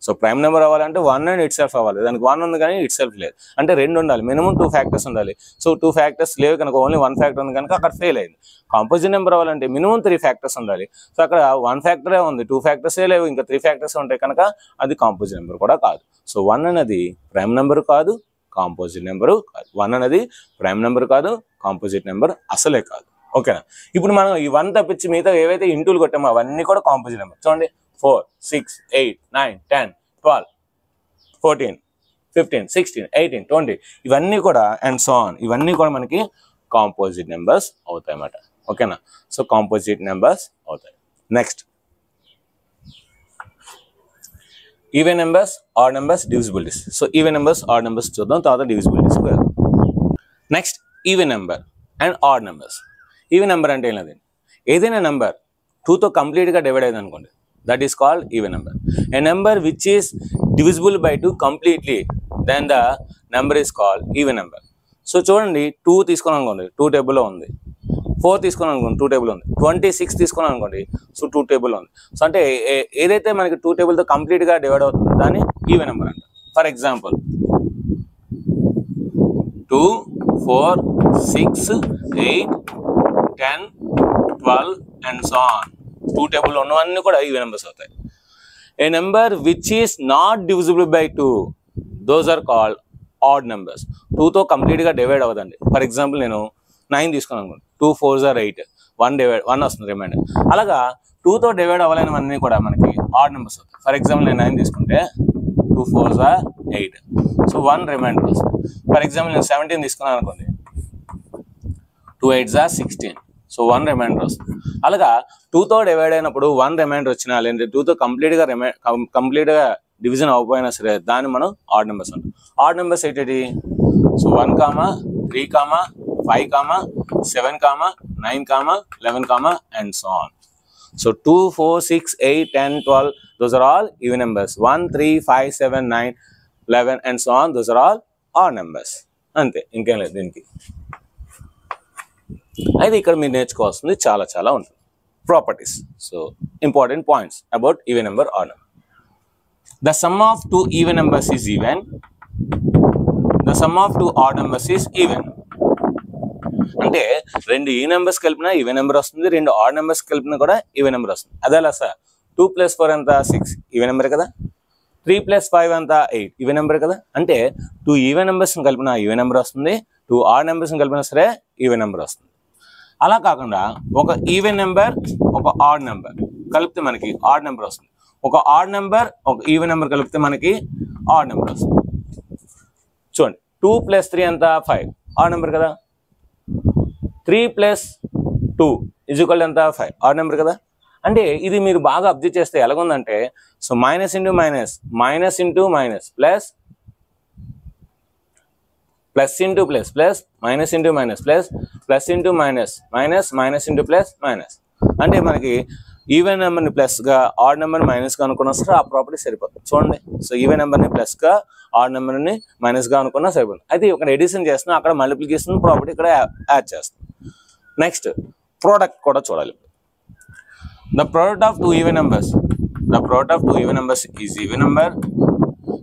సో ప్రైమ్ నెంబర్ అవ్వాలంటే 1 అండ్ ఇట్ సెల్ఫ్ అవ్వాలి. దానికి 1 ఉంది కానీ ఇట్ సెల్ఫ్ లేదు. అంటే 2 ఉండాలి, మినిమం 2 ఫ్యాక్టర్స్ ఉండాలి. సో 2 ఫ్యాక్టర్స్ లేవు కనుక ఓన్లీ 1 ఫ్యాక్టర్ ఉంది కనుక అక్కడ ఫెయిల్ అయింది. కాంపోజిట్ నెంబర్ అవ్వాలంటే మినిమం 3 ఫ్యాక్టర్స్ ఉండాలి. సో అక్కడ 1 ఫ్యాక్టరే ఉంది, 2 ఫ్యాక్టర్సే లేవు, ఇంకా 3 ఫ్యాక్టర్స్ ఉంటాయి కనుక అది కాంపోజిట్ నెంబర్ కూడా కాదు. సో 1 అనేది ప్రైమ్ నెంబరు కాదు, కాంపోజిట్ నెంబరు కాదు. 1 అనేది ప్రైమ్ నెంబర్ కాదు, కాంపోజిట్ నెంబర్ అసలే కాదు. ఓకేనా. ఇప్పుడు మనం ఈ 1 తప్పించి మిగతా ఏవైతే ఇంటూలు కొట్టామో అవన్నీ కూడా కాంపోజిట్ నెంబర్. చూడండి, 4, 6, 8, 9, 10, 12, 14, 15, 16, 18, 20 ఇవన్నీ కూడా అండ్ సో ఆన్, ఇవన్నీ కూడా మనకి కాంపోజిట్ నెంబర్స్ అవుతాయి అన్నమాట. ఓకేనా. సో కాంపోజిట్ నెంబర్స్ అవుతాయి. Next even numbers, odd numbers, divisibilities. So even numbers, odd numbers చూద్దాం, తర్వాత డివిజిబిలిటీస్కి వెళ్దాం. Next even number and odd numbers. Even number అంటే ఏం లేదండి, ఏదైనా నెంబర్ 2తో కంప్లీట్గా డివైడ్ అయింది అనుకోండి, that is called even number. A number which is divisible by 2 completely, then the number is called even number. So చూడండి, 2 తీసుకున్నాం అనుకోండి, 2 టేబుల్లో ఉంది. 4 తీసుకున్నాం అనుకోండి, 2 టేబుల్ ఉంది. 26 తీసుకున్నాం అనుకోండి, సో 2 టేబుల్ ఉంది. సో అంటే ఏదైతే మనకి 2 టేబుల్తో కంప్లీట్గా డివైడ్ అవుతుందో దాన్ని ఈవెన్ నెంబర్ అంట. For example 2, 4, 6, 8, 10, 12 and so on. 2 table ఉన్నవన్నీ కూడా ఈవెన్ నెంబర్స్ అవుతాయి. A number which is not divisible by 2, those are called odd numbers. 2తో కంప్లీట్గా డివైడ్ అవ్వదండి. ఫర్ ఎగ్జాంపుల్ నేను 9 తీసుకున్నాను అనుకోండి, 2 4s are 8, 1 వస్తుంది రిమైండర్. అలాగా 2తో డివైడ్ అవ్వలేనివన్నీ కూడా మనకి ఆడ్ నెంబర్స్ అవుతాయి. ఫర్ ఎగ్జాంపుల్ నేను 9 తీసుకుంటే 2 4s are 8, సో 1 రిమైండర్ వస్తుంది. ఫర్ ఎగ్జాంపుల్ నేను 17 తీసుకున్నాను అనుకోండి, 2 8s are 16, సో 1 రిమైండర్ వస్తుంది. అలాగా 2తో డివైడ్ అయినప్పుడు 1 రిమైండర్ వచ్చినా, లేదంటే 2తో కంప్లీట్గా డివిజన్ అవ్వకపోయినా సరే దాన్ని మనం ఆడ్ నెంబర్స్ అంటాం. ఆడ్ నెంబర్స్ ఏంటి, so 1, 3, 5, 7, 9, 11 and so on. So 2, 4, 6, 8, 10, 12, those are all even numbers. 1, 3, 5, 7, 9, 11 and so on, those are all odd numbers. అంతే, ఇంకేం లేదు దీనికి. అయితే ఇక్కడ మీరు నేర్చుకోవాల్సింది చాలా చాలా ఉంటుంది. Properties. So important points about even number, odd number. The sum of 2 even numbers is even. The sum of 2 odd numbers is even. అంటే 2 ఈ నెంబర్స్ కలిపినా ఈవెన్ నెంబర్ వస్తుంది, 2 ఆడ్ నెంబర్స్ కలిపినా కూడా ఈవెన్ నెంబర్ వస్తుంది. అదేలా సార్? 2 + 4 ఎంత? 6 even number కదా. 3 + 5 ఎంత? 8 ఈవెన్ నెంబర్ కదా. అంటే 2 ఈవెన్ నెంబర్స్ కలిపినా ఈవెన్ నెంబర్ వస్తుంది, 2 ఆడ్ నెంబర్స్ కలిపినా సరే ఈవెన్ నెంబర్ వస్తుంది. అలా కాకుండా ఒక ఈవెన్ నెంబర్ ఒక ఆడ్ నెంబర్ కలిపితే మనకి ఆడ్ నెంబర్ వస్తుంది, ఒక ఆడ్ నెంబర్ ఒక ఈవెన్ నెంబర్ కలిపితే మనకి ఆడ్ నెంబర్ వస్తుంది. చూడండి, 2 + 3 ఎంత? 5 ఆడ్ నెంబర్ కదా. 3 + 2 = ఎంత? 5 ఆడ్ నెంబర్ కదా. అంటే ఇది మీరు బాగా అబ్జర్వ్ చేస్తే ఎలాగుందంటే, so minus into minus, minus into minus, plus plus into plus, plus minus into minus, plus plus into minus, minus minus into plus, minus. అంటే మనకి ఈవెన్ నెంబర్ని ప్లస్గా, ఆడ్ నెంబర్ని మైనస్గా అనుకున్నా సరే ఆ ప్రాపర్టీ సరిపోతుంది. చూడండి, సో ఈవెన్ నెంబర్ని ప్లస్గా, ఆడ్ నెంబర్ని మైనస్గా అనుకున్నా సరిపోతుంది. అయితే ఇక్కడ ఎడిషన్ చేస్తున్నాం, అక్కడ మల్టిప్లికేషన్ ప్రాపర్టీ ఇక్కడ యాడ్ చేస్తాం. నెక్స్ట్ ప్రోడక్ట్ కూడా చూడాలి. The product of 2 even numbers, the product of 2 even numbers is even number.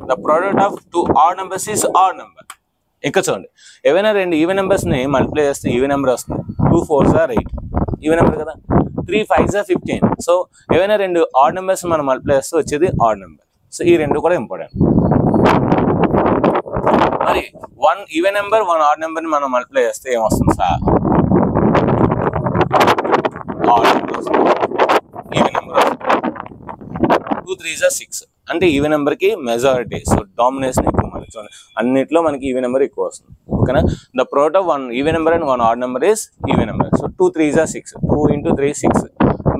The product of 2 odd numbers is odd number. ఇక్కడ చూడండి, ఏవైనా 2 ఈవెన్ నెంబర్స్ని మల్టిప్లై చేస్తే ఈవెన్ నెంబర్ వస్తుంది. 2 4s are 8 ఈవెన్ నెంబర్ కదా. 3 5s are 15. So ఏవైనా 2 odd numbers మనం multiply చేస్తే వచ్చేది ఆడ్ నెంబర్. సో ఈ 2 కూడా ఇంపార్టెంట్. మరి 1 ఈవెన్ నెంబర్ 1 ఆడ్ నెంబర్ని మనం మల్టిప్లై చేస్తే ఏమొస్తుంది సార్? ఆడ్ నెంబర్ వస్తుంది, ఈవెన్ నెంబర్ వస్తుంది. 2 3s are 6 అంటే ఈవెన్ నెంబర్కి మెజారిటీ, సో డామినేషన్ ఎక్కువ. మనకి చూడండి అన్నిట్లో మనకి ఈవెన్ నెంబర్ ఎక్కువ వస్తుంది. ఓకేనా. The product of 1 even number and 1 odd number is even number. So 2 3s are 6, 2 × 3 6.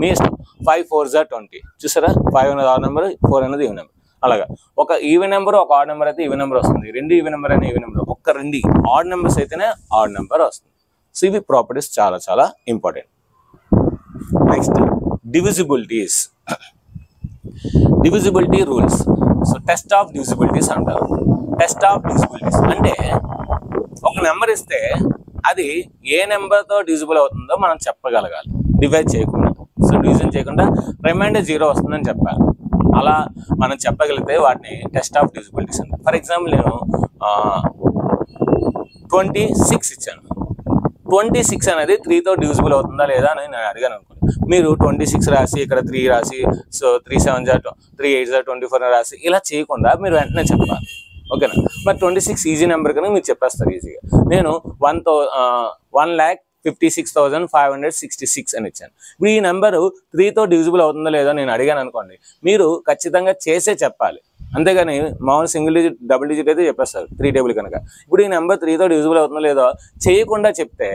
మీ ఇష్టం. 5 4s are 20. చూసారా, 5 అనేది ఆడ్ నెంబర్, 4 అనేది ఈవెన్ నెంబర్. అలాగా ఒక ఈవెన్ నెంబర్ ఒక ఆడ్ నెంబర్ అయితే ఈవెన్ నెంబర్ వస్తుంది, 2 ఈవెన్ నెంబర్ అయినా ఈవెన్ నెంబర్, ఒక్క 2 ఆడ్ నెంబర్స్ అయితేనే ఆడ్ నెంబర్ వస్తుంది. సో ఇవి ప్రాపర్టీస్ చాలా చాలా important. Next divisibilities, divisibility rules. So test of divisibilities అంటారు. టెస్ట్ ఆఫ్ డివిజిబిలిటీస్ అంటే ఒక నెంబర్ ఇస్తే అది ఏ నెంబర్తో డివిజిబుల్ అవుతుందో మనం చెప్పగలగాలి, డివైడ్ చేయకుండా. సో డివిజన్ చేయకుండా రిమైండర్ 0 వస్తుందని చెప్పాలి. అలా మనం చెప్పగలిగితే వాటిని టెస్ట్ ఆఫ్ డివిజిబిలిటీస్ అంటారు. ఫర్ ఎగ్జాంపుల్ నేను 26 ఇచ్చాను. 26 అనేది 3తో డివిజిబుల్ అవుతుందా లేదా అని నేను అడిగాను అనుకోండి. మీరు 26 రాసి ఇక్కడ 3 రాసి, so 3 7s are 3 8s are 24 రాసి ఇలా చేయకుండా మీరు వెంటనే చెప్పాలి. ఓకేనా. మరి 26 ఈజీ నెంబర్ కనుక మీరు చెప్పేస్తారు ఈజీగా. నేను 1,56,566 అని ఇచ్చాను. ఇప్పుడు ఈ నెంబరు 3తో డివిజిబుల్ అవుతుందో లేదో నేను అడిగాను అనుకోండి, మీరు ఖచ్చితంగా చేసే చెప్పాలి. అంతేగాని మామూలు సింగిల్ డిజిట్ డబుల్ డిజిట్ అయితే చెప్పేస్తారు 3 టేబుల్ కనుక. ఇప్పుడు ఈ నెంబర్ 3తో డివిజిబుల్ అవుతుందో లేదో చేయకుండా చెప్తే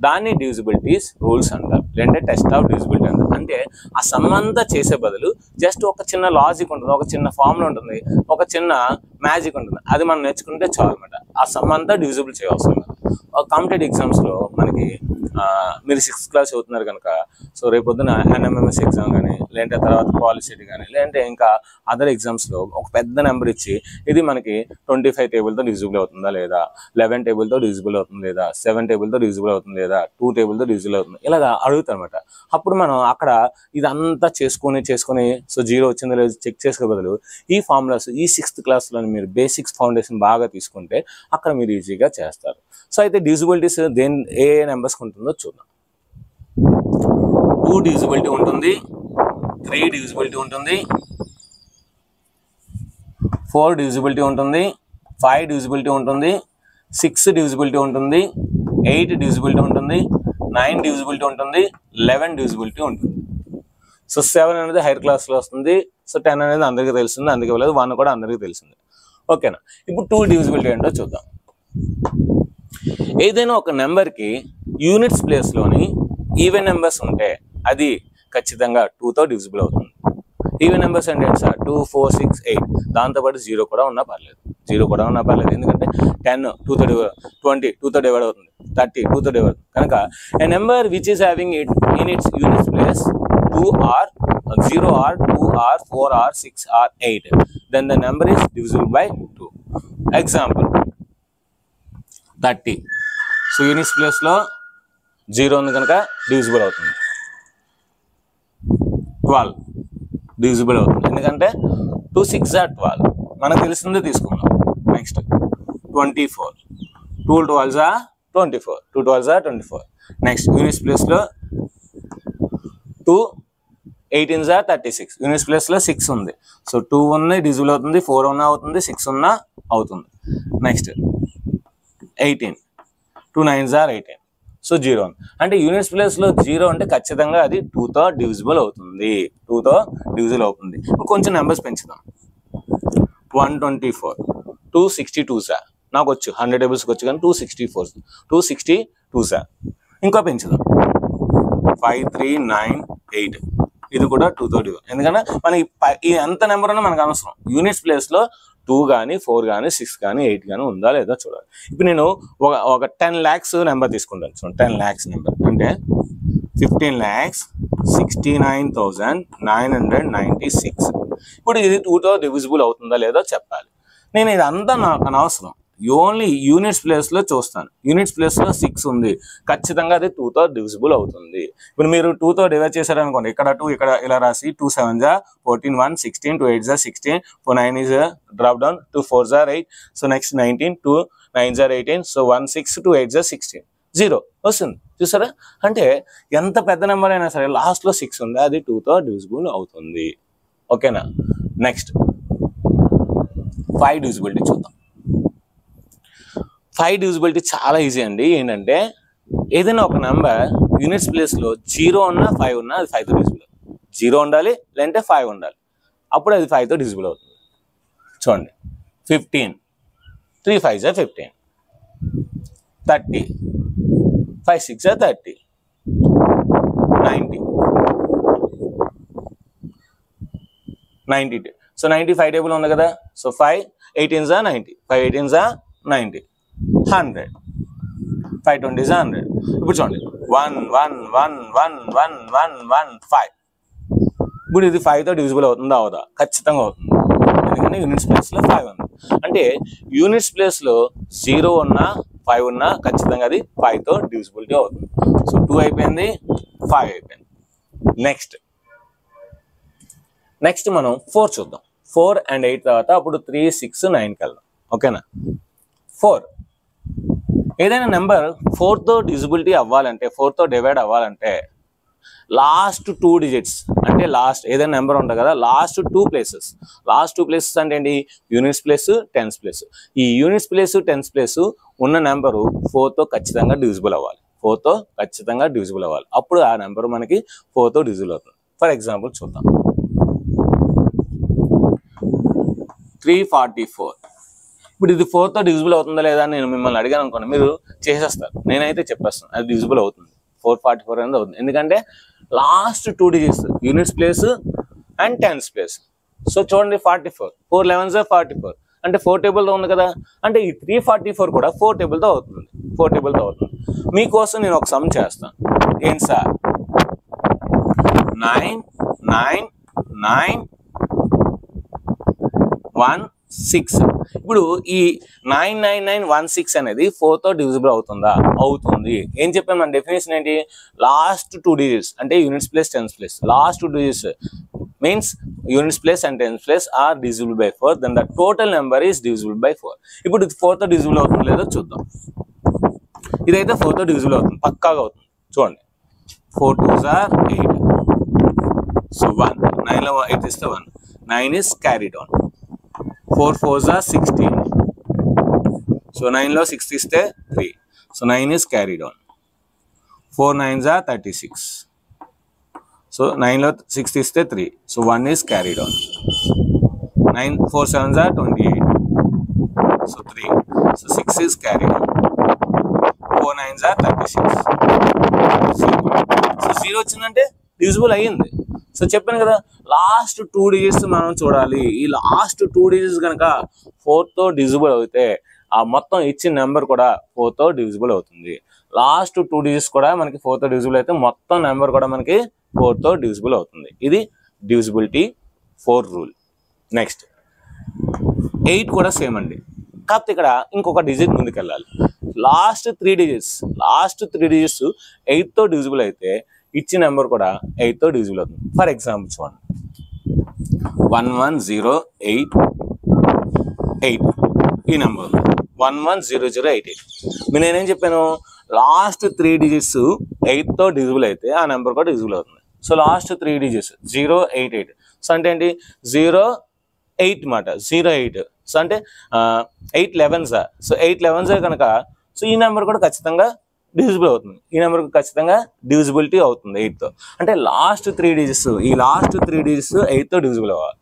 దాన్ని డివిజిబిలిటీస్ రూల్స్ అంటారు, లేదంటే టెస్ట్ ఆఫ్ డివిజిబిలిటీ అంటారు. అంటే ఆ సమ్ అంతా చేసే బదులు జస్ట్ ఒక చిన్న లాజిక్ ఉంటుంది, ఒక చిన్న ఫార్ములా ఉంటుంది, ఒక చిన్న మ్యాజిక్ ఉంటుంది, అది మనం నేర్చుకుంటే చాలు అనమాట. ఆ సమ్ అంతా డివిజిబుల్ చేయవలసిన కాంపిటేటివ్ ఎగ్జామ్స్లో మనకి మీరు 6th క్లాస్ చదువుతున్నారు కనుక, సో రేపొద్దున NMMS ఎగ్జామ్ కానీ, లేదంటే తర్వాత పాలిసిటీ కానీ, లేదంటే ఇంకా అదర్ ఎగ్జామ్స్లో ఒక పెద్ద నెంబర్ ఇచ్చి ఇది మనకి 25 టేబుల్తో డివిజిబుల్ అవుతుందా లేదా, 11 టేబుల్తో డివిజిబుల్ అవుతుంది లేదా, 7 టేబుల్తో డివిజిబుల్ అవుతుంది లేదా, 2 టేబుల్తో డివిజిబుల్ అవుతుంది, ఇలాగా అడుగుతారు అనమాట. అప్పుడు మనం అక్కడ ఇదంతా చేసుకొని సో 0 వచ్చిందో లేదో చెక్ చేసుకునే బదులు ఈ ఫార్ములాస్ ఈ 6th క్లాస్లో మీరు బేసిక్స్ ఫౌండేషన్ బాగా తీసుకుంటే అక్కడ మీరు ఈజీగా చేస్తారు. సో అయితే డివిజిబిలిటీస్ ఏ నెంబర్స్కి ఉంటుందో చూద్దాం. 2 డివిజిబిలిటీ ఉంటుంది, 3 డివిజిబిలిటీ ఉంటుంది, 4 డివిజిబిలిటీ ఉంటుంది, 5 డివిజిబిలిటీ ఉంటుంది, 6 డివిజిబిలిటీ ఉంటుంది, 8 డివిజిబిలిటీ ఉంటుంది, 9 డివిజిబిలిటీ ఉంటుంది, 11 డివిజిబిలిటీ ఉంటుంది. సో 7 అనేది హైయర్ క్లాస్లో వస్తుంది. సో 10 అనేది అందరికీ తెలిసింది, అందుకే వెళ్ళదు. 1 కూడా అందరికీ తెలిసింది. ఓకేనా. ఇప్పుడు 2 డివిజిబిలిటీ ఏంటో చూద్దాం. ఏదైనా ఒక నెంబర్కి యూనిట్స్ ప్లేస్లోని ఈవెన్ నెంబర్స్ ఉంటే అది ఖచ్చితంగా 2తో డివిజిబుల్ అవుతుంది. ఈవెన్ నెంబర్స్ అంటే ఏంటి సార్? 2 4 6 8, దాంతోపాటు 0 కూడా ఉన్నా పర్లేదు, 0 కూడా ఉన్నా పర్లేదు. ఎందుకంటే 10 2తో డివైడ్, 20 2తో డివైడ్ అవుతుంది, 30 2తో డివైడ్ అవుతుంది. కనుక a number which is having it in its units place 2 or 0 or 2 or 4 or 6 or 8, then the number is divisible by 2. Example 30. So units place లో 0 ఉంది కనుక డివిజిబుల్ అవుతుంది. 12 డివిజిబుల్ అవుతుంది ఎందుకంటే 2 6 are 12, మనకు తెలిసిందే తీసుకుందాం. Next 24, 2 12s are 24, 2 12s are 24. Next units place లో 2 18s are 36, యూనిట్స్ ప్లేస్ లో 6 ఉంది. సో 2 ఉంది డివిజిబుల్ అవుతుంది, 4 ఉన్నా అవుతుంది, 6 ఉన్నా అవుతుంది. Next 18, 2 9s are 18. సో 0 అంటే యూనిట్స్ ప్లేస్ లో 0 అంటే ఖచ్చితంగా అది 2తో డివిజిబుల్ అవుతుంది, 2తో డివిజిబుల్ అవుతుంది. కొంచెం నెంబర్స్ పెంచుదాం. 124, 262 సార్ నాకు వచ్చు, 100 టేబుల్స్కి వచ్చు కానీ 262 సార్. ఇంకా పెంచుదాం. 5398, ఇది కూడా 2తో డివిజన్. ఎందుకంటే మనకి ఈ ఎంత నెంబర్ ఉన్నా మనకు అవసరం. యూనిట్స్ ప్లేస్లో 2 కానీ 4 కానీ 6 కానీ 8 కానీ ఉందా లేదా చూడాలి. ఇప్పుడు నేను ఒక 10 lakhs నెంబర్ తీసుకుంటాను. సో 10 lakhs నెంబర్ అంటే 15,69,996. ఇప్పుడు ఇది 2తో డివిజిబుల్ అవుతుందా లేదో చెప్పాలి. నేను ఇదంతా నాకు అనవసరం, ఓన్లీ యూనిట్స్ ప్లేస్లో చూస్తాను. యూనిట్స్ ప్లేస్లో 6 ఉంది, ఖచ్చితంగా అది 2తో డివిజిబుల్ అవుతుంది. ఇప్పుడు మీరు 2తో డివైడ్ చేశారనుకోండి, ఇక్కడ 2 ఇక్కడ ఇలా రాసి 2 7s are 14, 1 16, 2 8s are 16, 4 9 is drop down, 2 4s are 8. So next 19, 2 9s are 18. So 1 6, 2 8s are 16, 0 వస్తుంది. చూసారా? అంటే ఎంత పెద్ద నెంబర్ అయినా సరే లాస్ట్లో 6 ఉంది, అది 2తో డివిజిబుల్ అవుతుంది. ఓకేనా? నెక్స్ట్ 5 డివిజిబిలిటీ చూద్దాం. 5 డివిజిబిలిటీ చాలా ఈజీ అండి. ఏంటంటే ఏదైనా ఒక నెంబర్ యూనిట్స్ ప్లేస్లో 0 ఉన్నా 5 ఉన్నా అది 5తో డివిజిబుల్ అవుతుంది. 0 ఉండాలి లేదంటే 5 ఉండాలి, అప్పుడు అది 5తో డివిజిబుల్ అవుతుంది. చూడండి 15, 3 5s are 15, 30, 5 6s are 30, 90, 92. So 95 table ఉంది కదా. So 5 18s are 90, 5 18s are 90, 100, 5 20s are 100. ఇప్పుడు చూడండి 1 1 1 1 1 1 1 5. ఇప్పుడు ఇది 5తో డివిజిబుల్ అవుతుందా అవదా? ఖచ్చితంగా అవుతుంది, ఎందుకంటే యూనిట్స్ ప్లేస్లో 5 ఉంది. అంటే యూనిట్స్ ప్లేస్లో 0 ఉన్నా 5 ఉన్నా ఖచ్చితంగా అది 5తో డివిజిబిలిటీ అవుతుంది. సో 2 అయిపోయింది, 5 అయిపోయింది. నెక్స్ట్ మనం 4 చూద్దాం. 4 and 8 తర్వాత అప్పుడు 3 6 9కి వెళ్దాం. ఓకేనా? 4 ఏదైనా నెంబర్ 4తో డివిజిబిలిటీ అవ్వాలంటే, 4తో డివైడ్ అవ్వాలంటే లాస్ట్ 2 digits అంటే లాస్ట్ ఏదైనా నెంబర్ ఉంటుంది కదా, లాస్ట్ 2 places. లాస్ట్ 2 places అంటే ఏంటి? Units place, tens place. ఈ యూనిట్స్ ప్లేస్, టెన్స్ ప్లేస్ ఉన్న నెంబరు 4తో ఖచ్చితంగా డివిజిబుల్ అవ్వాలి, 4తో ఖచ్చితంగా డివిజిబుల్ అవ్వాలి. అప్పుడు ఆ నెంబర్ మనకి 4తో డివిజిబుల్ అవుతుంది. ఫర్ ఎగ్జాంపుల్ చూద్దాం. 344. ఇప్పుడు ఇది 4తో డివిజిబుల్ అవుతుందా లేదా అని నేను మిమ్మల్ని అడిగాను అనుకోండి, మీరు చేసేస్తారు. నేనైతే చెప్పేస్తాను అది డివిజిబుల్ అవుతుంది, 444 అనేది అవుతుంది. ఎందుకంటే last 2 digits units place and tens place. So చూడండి 44, 4 11s are 44 అంటే 4 టేబుల్తో ఉంది కదా. అంటే ఈ 344 కూడా 4 టేబుల్తో అవుతుంది, 4 టేబుల్తో అవుతుంది. మీకోసం నేను ఒక సమ్ చేస్తాను. ఏంటి సార్? 9 9 9 1 6. ఇప్పుడు ఈ 99916 అనేది 4తో డివిజిబుల్ అవుతుందా? అవుతుంది. ఏం చెప్పాను మన డెఫినేషన్ ఏంటి? లాస్ట్ 2 digits అంటే units place, tens place. Last 2 digits means units place and tens place are divisible by 4, then the total number is divisible by 4. ఇప్పుడు ఇది 4తో డివిజిబుల్ అవుతుందో లేదో చూద్దాం. ఇదైతే 4తో డివిజిబుల్ అవుతుంది, పక్కాగా అవుతుంది. చూడండి 4 2s are 8, సో 1 9లో 8 ఇస్తే 1, 9 is carried on. 4 4s are 16, so 9లో 6 ఇస్తే 3, so 9 is carried on. 4 9s are 36, so 9లో 6 ఇస్తే 3, so 1 is carried on. 9 4 7s are 28, so 3, so 6 is carried on. 4 9s are 36, so 0 వచ్చిందంటే డివిజిబుల్ అయ్యింది. So చెప్పాను కదా, last 2 digits మనం చూడాలి. ఈ లాస్ట్ 2 digits కనుక 4తో డివిజిబుల్ అయితే ఆ మొత్తం ఇచ్చిన నెంబర్ కూడా 4తో డివిజిబుల్ అవుతుంది. లాస్ట్ 2 digits కూడా మనకి 4తో డివిజిబుల్ అయితే మొత్తం నెంబర్ కూడా మనకి 4తో డివిజిబుల్ అవుతుంది. ఇది డివిజిబిలిటీ 4 రూల్. నెక్స్ట్ 8 కూడా సేమ్ అండి, కాకపోతే ఇక్కడ ఇంకొక డిజిట్ ముందుకు వెళ్ళాలి. లాస్ట్ త్రీ డిజిట్స్ 8తో డివిజిబుల్ అయితే ఇచ్చిన నెంబర్ కూడా 8తో డివిజిబుల్ అవుతుంది. ఫర్ ఎగ్జాంపుల్ చూడండి, 1108 ఈ నెంబర్ ఉంది, 110088. నేనేం చెప్పాను, లాస్ట్ త్రీ డిజిట్స్ 8తో డివిజిబుల్ అయితే ఆ నెంబర్ కూడా డివిజిబుల్ అవుతుంది. So last three digits 088. So అంటే ఏంటి, 08 మాట 08. సో అంటే 8 11s. సో 8 11s కనుక సో ఈ నెంబర్ కూడా ఖచ్చితంగా డివిజిబుల్ అవుతుంది. ఈ నెంబర్ ఖచ్చితంగా డివిజిబిలిటీ అవుతుంది 8తో. అంటే లాస్ట్ త్రీ డిజిట్స్ 8తో డివిజిబుల్ అవ్వాలి.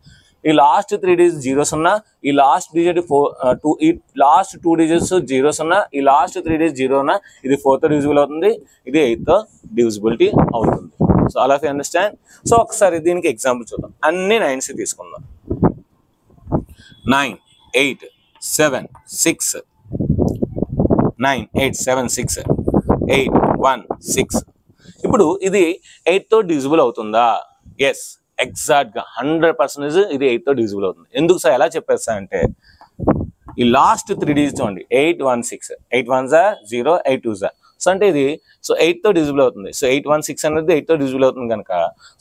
ఈ లాస్ట్ త్రీ డిజిట్స్ జీరోస్ ఉన్నా, ఈ లాస్ట్ డిజిట్ 2, ఈ లాస్ట్ 2 డిజిట్స్ జీరోస్ ఉన్నా, ఈ లాస్ట్ 3 డిజిట్స్ 0 ఉన్నా, ఇది 4తో డివిజిబుల్ అవుతుంది, ఇది 8తో డివిజిబిలిటీ అవుతుంది. So all of you understand. So ఒకసారి దీనికి ఎగ్జాంపుల్ చూద్దాం. అన్ని 9s తీసుకుందాం. 9 8 7 6 9 8 7 6 8 1 6. ఇప్పుడు ఇది 8తో డివిజిబుల్ అవుతుందా? ఎస్, ఎగ్జాక్ట్గా 100% ఇది 8తో డివిజిబుల్ అవుతుంది. ఎందుకు సార్ ఎలా చెప్పేస్తా అంటే, ఈ లాస్ట్ 3 డిజిట్స్ చూడండి, 8 1 6, 8 1s 0, 8 2s. సో అంటే ఇది 8తో డివిజిబుల్ అవుతుంది. సో 8 1 6 అనేది 8తో డివిజిబుల్ అవుతుంది కనుక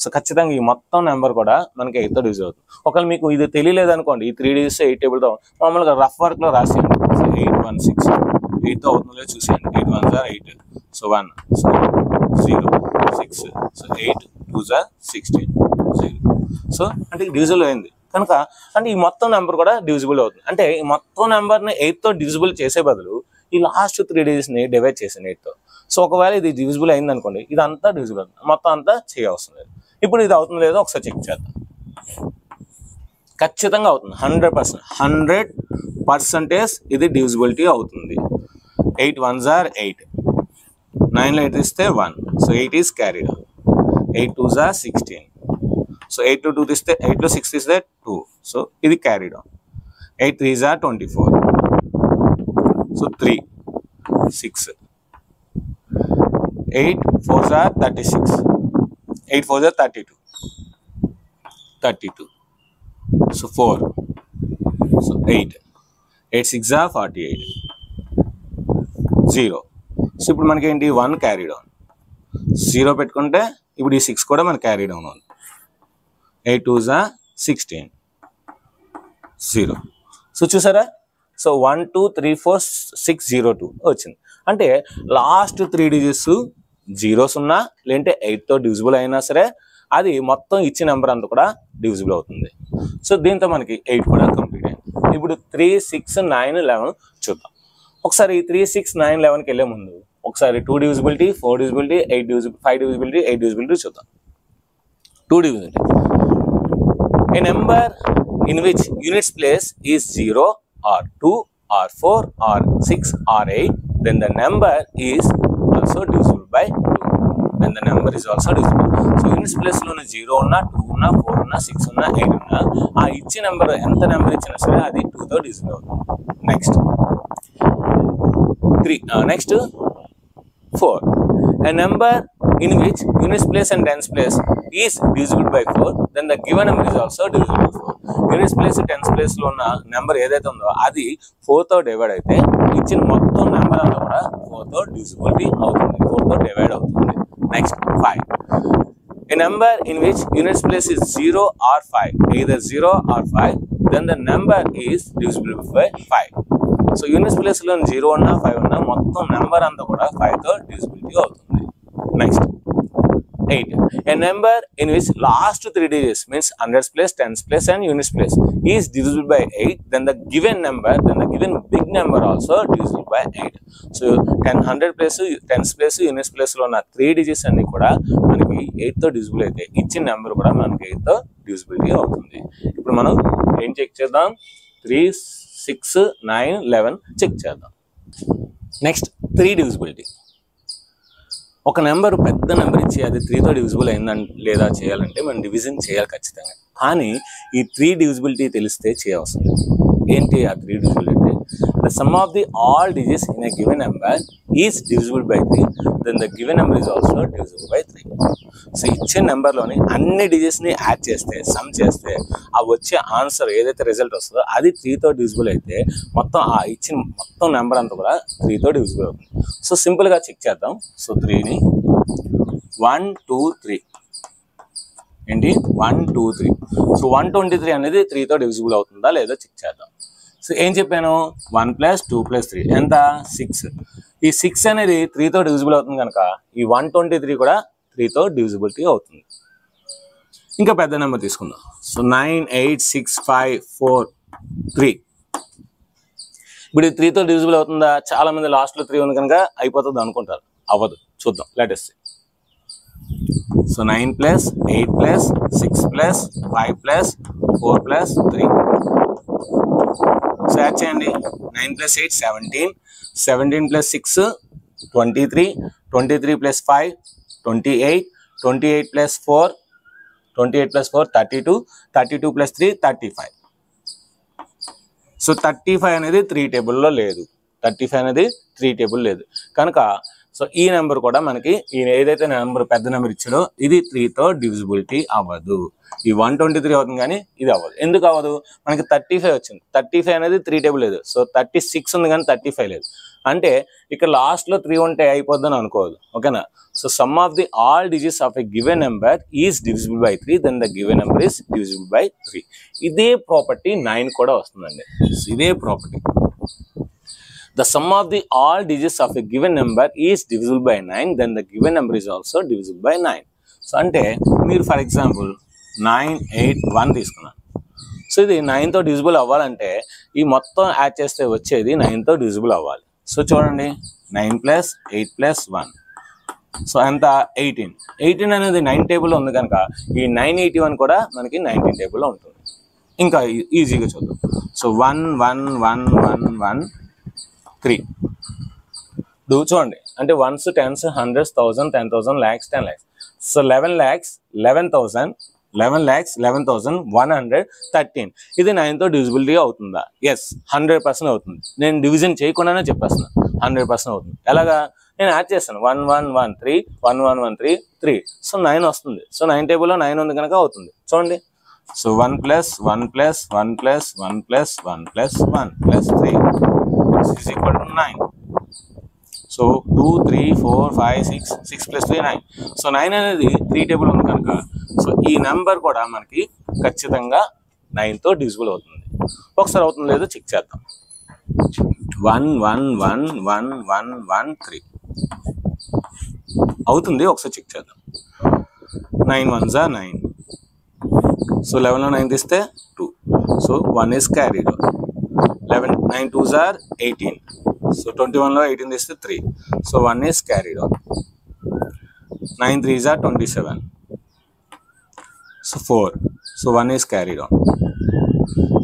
సో ఖచ్చితంగా ఈ మొత్తం నెంబర్ కూడా మనకి 8తో డివిజిబుల్ అవుతుంది. ఒకవేళ మీకు ఇది తెలియలేదు అనుకోండి, ఈ 3 డిజిట్స్ 8 టేబుల్తో మామూలుగా రఫ్ వర్క్లో రాసేయండి. సో 8 1 6 8తో అవుతుందో చూసేయండి. 8 1s 8, so 1, so 0 6, so 8 2s 16 0. So అంటే డివిజిబుల్ అయింది కనుక అంటే ఈ మొత్తం నెంబర్ కూడా డివిజిబుల్ అవుతుంది. అంటే ఈ మొత్తం నెంబర్ని 8తో డివిజిబుల్ చేసే బదులు ఈ లాస్ట్ 3 డిజిట్స్ని డివైడ్ చేసాను 8తో. సో ఒకవేళ ఇది డివిజిబుల్ అయింది అనుకోండి, ఇదంతా డివిజిబుల్ అవుతుంది, మొత్తం అంతా చేయవలసిన లేదు. ఇప్పుడు ఇది అవుతుందో లేదో ఒకసారి చెక్ చేద్దాం. ఖచ్చితంగా అవుతుంది, 100% ఇది డివిజిబిలిటీ అవుతుంది. 8 1s 8, 9లో 8 ఇస్తే 1, so 8 is carried. 8 2s 16, so 8లో 2 తీస్తే 8లో 6 తీస్తే 2, సో ఇది carried on. 8 3s 24, so 3 6, 8 4s 36, 8 4s 32, so 4, so 8 6s 48, 0. So ఇప్పుడు మనకి ఏంటి, 1 క్యారీడ్ ఆన్. 0 పెట్టుకుంటే ఇప్పుడు ఈ 6 కూడా మనకి క్యారీడ్ ఆన్ ఉంది. 8 2s 16, 0. సో చూసారా, సో 1 2 3 4 6 0 2 వచ్చింది. అంటే లాస్ట్ 3 డిజిట్స్ జీరోస్ ఉన్నా లేదంటే 8తో డివిజిబుల్ అయినా సరే అది మొత్తం ఇచ్చిన నెంబర్ అంతా కూడా డివిజిబుల్ అవుతుంది. సో దీంతో మనకి 8 కూడా కంప్లీట్ అయింది. ఇప్పుడు 3 6 9 11 చూద్దాం. ఒకసారి 3 6 9 11కి వెళ్ళే ముందు ఒకసారి 2 divisibility 4 divisibility 8 divisibility 5 divisibility 8 divisibility చూద్దాం. 2 divisibility, a number in which units place is 0 or 2 or 4 or 6 or 8, then the number is also divisible by 2. Then the number is also divisible. So units place లో 0 ఉన్నా 2 ఉన్నా 4 ఉన్నా 6 ఉన్నా 8 ఉన్నా ఆ ఇచ్చే number ఎంత నెంబర్ ఇచ్చినా సరే అది 2తో డివిజిబుల్ అవుతుంది. Next 4, a number in which units place and tens place is divisible by 4, then the given number is also divisible by 4. Units place tens place లో ఉన్న నెంబర్ ఏదైతే ఉందో అది 4తో డివైడ్ అయితే ఇచ్చిన మొత్తం నెంబర్ అంతా కూడా 4తో డివిజిబిలిటీ అవుతుంది, 4తో డివైడ్ అవుతుంది. Next 5, a number in which units place is 0 or 5, either 0 or 5, then the number is divisible by 5. So units place లో 0 ఉన్నా 5 ఉన్నా మొత్తం నెంబర్ అంతా కూడా 5తో డివిజిబిలిటీ అవుతుంది. Next 8, a number in which last 3 digits means hundreds place, tens place and units place is divisible by 8, then the given big number also divisible by 8. So 100 place, tens place, units place లో ఉన్న 3 digits అన్ని కూడా మనకి 8తో divisible అయితే ఇచ్చిన number కూడా మనకి 8తో divisibility అవుతుంది. ఇప్పుడు మనం ఏం చెక్ చేద్దాం, 3 6 9 11 చెక్ చేద్దాం. Next 3 divisibility. ఒక నెంబర్ పెద్ద నెంబర్ ఇచ్చి అది 3తో డివిజిబుల్ అయిందని లేదా చేయాలంటే మనం డివిజన్ చేయాలి ఖచ్చితంగా. కానీ ఈ 3 డివిజిబిలిటీ తెలిస్తే చేయవలసిన ఏంటి ఆ 3 divisibility? The sum of the all digits in a given number is divisible by 3. Then the given number is also divisible by 3. So ఇచ్చిన నెంబర్లోని అన్ని డిజిట్స్ని యాడ్ చేస్తే సమ్ చేస్తే ఆ వచ్చే ఆన్సర్ ఏదైతే రిజల్ట్ వస్తుందో అది 3తో డివిజిబుల్ అయితే మొత్తం ఆ ఇచ్చిన మొత్తం నెంబర్ అంతా కూడా 3తో డివిజిబుల్ అవుతుంది. సో సింపుల్గా చెక్ చేద్దాం. సో 3ని 1 2 3 ఏంటి 1 2 3. సో 123 అనేది 3తో డివిజిబుల్ అవుతుందా లేదా చెక్ చేద్దాం. సో ఏం చెప్పాను 1 + 2 + 3 ఎంత 6. ఈ 6 అనేది 3తో డివిజిబుల్ అవుతుంది కనుక ఈ 123 కూడా 3తో డివిజిబిలిటీ అవుతుంది. ఇంకా పెద్ద నెంబర్ తీసుకుందాం. సో 9 8 6 5 4 3. ఇప్పుడు 3తో డివిజిబుల్ అవుతుందా? చాలా మంది లాస్ట్లో 3 ఉంది కనుక అయిపోతుంది అనుకుంటారు. అవ్వదు. చూద్దాం. లేటెస్ట్. సో 9 + 8 + 6 + 5 + 4 + 3. సో యాడ్ చేయండి. 9 + 8 17, 17 + 6 23, 23 + 5 28, 28 + 4 32, 32 + 3 35. సో 35 అనేది 3 టేబుల్లో లేదు. 35 అనేది 3 టేబుల్ లేదు కనుక సో ఈ నెంబర్ కూడా మనకి ఈ ఏదైతే నెంబర్ పెద్ద నెంబర్ ఇచ్చాడో ఇది 3తో డివిజిబిలిటీ అవ్వదు. ఈ 123 అవుతుంది కానీ ఇది అవ్వదు. ఎందుకు అవ్వదు? మనకి 35 వచ్చింది. 35 అనేది 3 టేబుల్ లేదు. సో 36 ఉంది కానీ 35 లేదు. అంటే ఇక్కడ లాస్ట్లో 3 ఉంటే అయిపోద్దని అనుకోవద్దు. ఓకేనా? So sum of the all digits of a given number is divisible by 3 then the given number is divisible by 3. ఇదే ప్రాపర్టీ 9 కూడా వస్తుందండి. ఇదే property. The sum of the all digits of a given number is divisible by 9, then the given number is also divisible by 9. So అంటే మీరు for example 9 8 1 తీసుకున్నాను. So ఇది 9తో divisible అవ్వాలంటే ఈ మొత్తం యాడ్ చేస్తే వచ్చేది 9తో డివిజిబుల్ అవ్వాలి. సో చూడండి 9 + 8 + 1. సో ఎంత 18. 18 అనేది 9 టేబుల్లో ఉంది కనుక ఈ 981 కూడా మనకి 19 టేబుల్లో ఉంటుంది. ఇంకా ఈజీగా చూద్దాం. సో 1 1 1 1 1 3. చూడండి అంటే 1s 10s 100s 1000 10,000 lakhs 10 lakhs. So 11 lakhs 11,000 11 lakhs 11,113. ఇది 9తో డివిజిబిలిటీ అవుతుందా? ఎస్ 100% అవుతుంది. నేను డివిజన్ చేయకుండానే చెప్పేస్తున్నాను 100% అవుతుంది. ఎలాగా? నేను యాడ్ చేస్తాను 1 1 1 3 1 1 1 3 3. సో 9 వస్తుంది. సో 9 టేబుల్లో 9 ఉంది కనుక అవుతుంది. చూడండి. So 1 + 1 + 1 + 1 + 1 + 1 + 3 is equal to 9. So 2 3 4 5 6 6 + 3 9. So 9 అనేది 3 టేబుల్ ఉంది కనుక సో ఈ నెంబర్ కూడా మనకి ఖచ్చితంగా 9తో డివిజిబుల్ అవుతుంది. ఒకసారి అవుతుంది లేదో చెక్ చేద్దాం. 1 1 1 1 1 1 3 అవుతుంది. ఒకసారి చెక్ చేద్దాం. 9 1s are 9. సో 11లో 9 తీస్తే 2. So 1 is carried on. 11 9 2s are 18. So 21లో 18 తీస్తే 3. So 1 is carried on. 9 3s are 27. So 4. So 1 is carried on.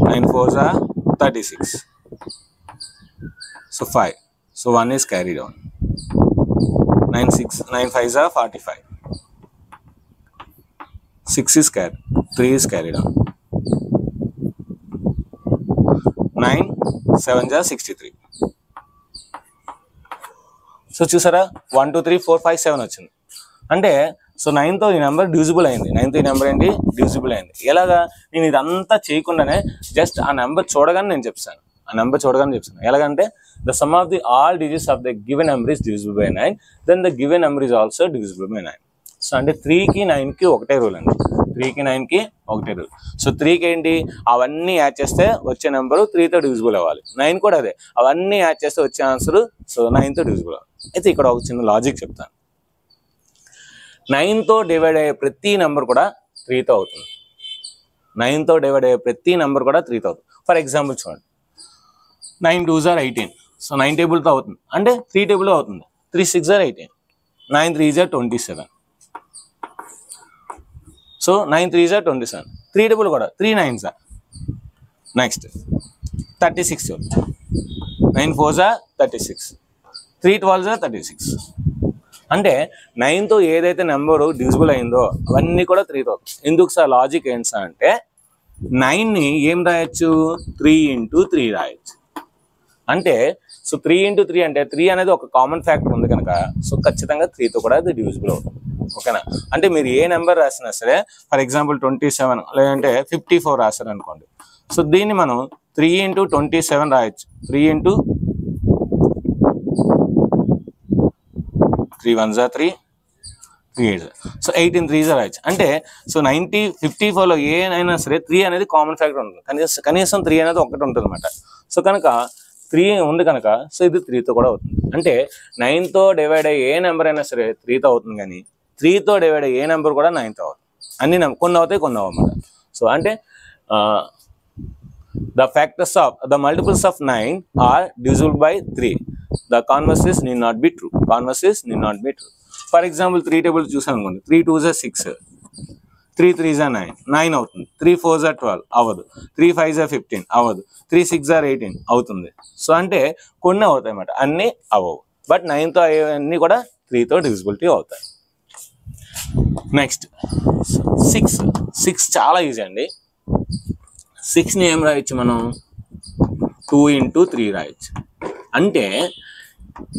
9 4s are 36. So 5. So 1 is carried on. 9 5s are 45. 6 is carried. 3 is carried on. 9 7s are 63. So చూసారా 1 2 3 4 5 7 వచ్చింది. అంటే so 9తో ఈ number divisible అయింది. 9తో ఈ number ఏంటి divisible అయింది. ఎలాగా? నేను ఇదంతా చేయకుండానే జస్ట్ ఆ నెంబర్ చూడగానే నేను చెప్తాను. ఎలాగంటే the sum of the all digits of the given number is divisible by 9 then the given number is also divisible by 9. So అంటే 3కి 9కి ఒకటే రూల్ అండి. 3కి 9కి ఒకటే రూల్. సో 3కి ఏంటి? అవన్నీ యాడ్ చేస్తే వచ్చే నెంబరు 3తో డివిజిబుల్ అవ్వాలి. 9 కూడా అదే. అవన్నీ యాడ్ చేస్తే వచ్చే ఆన్సర్ సో 9తో డివిజిబుల్ అవ్వాలి. అయితే ఇక్కడ ఒక చిన్న లాజిక్ చెప్తాను. 9తో డివైడ్ అయ్యే ప్రతి నెంబర్ కూడా 3తో అవుతుంది. 9తో డివైడ్ అయ్యే ప్రతి నెంబర్ కూడా 3తో అవుతుంది. ఫర్ ఎగ్జాంపుల్ చూడండి 9 2s are 18. సో 9 టేబుల్తో అవుతుంది అంటే 3 టేబుల్లో అవుతుంది. 3 6s are 18. 9 3s are 27. So 9 3s are 27. 3 table కూడా 3 9s are. Next 36. 9 4s are 36. 3 12s are 36. అంటే 9తో ఏదైతే నెంబరు డివిజిబుల్ అయిందో అవన్నీ కూడా 3తో అవుతుంది. ఎందుకు సార్? లాజిక్ ఏంటి సార్ అంటే 9ని ఏం రాయొచ్చు? 3 × 3 రాయొచ్చు. అంటే సో 3 × 3 అంటే 3 అనేది ఒక కామన్ ఫ్యాక్టర్ ఉంది కనుక సో ఖచ్చితంగా 3తో కూడా అది డివిజిబుల్ అవుతుంది. ఓకేనా? అంటే మీరు ఏ నెంబర్ రాసినా సరే, ఫర్ ఎగ్జాంపుల్ 27 లేదంటే 54 రాశారు అనుకోండి. సో దీన్ని మనం 3 × 27 రాయొచ్చు. 3 × 3 1 = 3, 3 8 సో 18 3 రాయొచ్చు. అంటే సో 54లో ఏనైనా సరే 3 అనేది కామన్ ఫ్యాక్టర్ ఉంటుంది. కనీసం 3 అనేది ఒకటి ఉంటుంది అనమాట. సో కనుక 3 ఉంది కనుక సో ఇది 3తో కూడా అవుతుంది. అంటే 9తో డివైడ్ అయ్యే ఏ నెంబర్ అయినా సరే 3తో అవుతుంది, కానీ 3తో డివైడ్ అయ్యే ఏ నెంబర్ కూడా 9తో అవుతుంది. అన్ని కొన్ని అవుతాయి, కొన్ని అవ్వమాట. సో అంటే the factors of the multiples of 9 are divisible by 3. The converse is need not be true. Converse is need not be true. For example, 3 tables చూసాను అనుకోండి. 3 2s are 6, 3 3s are 9, 9 అవుతుంది. 3 4s are 12 అవ్వదు. 3 5s are 15 అవ్వదు. 3 6s are 18 అవుతుంది. So అంటే కొన్ని అవుతాయి అన్నమాట, అన్నీ అవ్వవు. బట్ 9తో అన్నీ కూడా 3తో డివిజిబిలిటీ అవుతాయి. నెక్స్ట్ 6 చాలా ఈజీ అండి. 6ని ఏం రాయొచ్చు మనం? 2 × 3 రాయొచ్చు. అంటే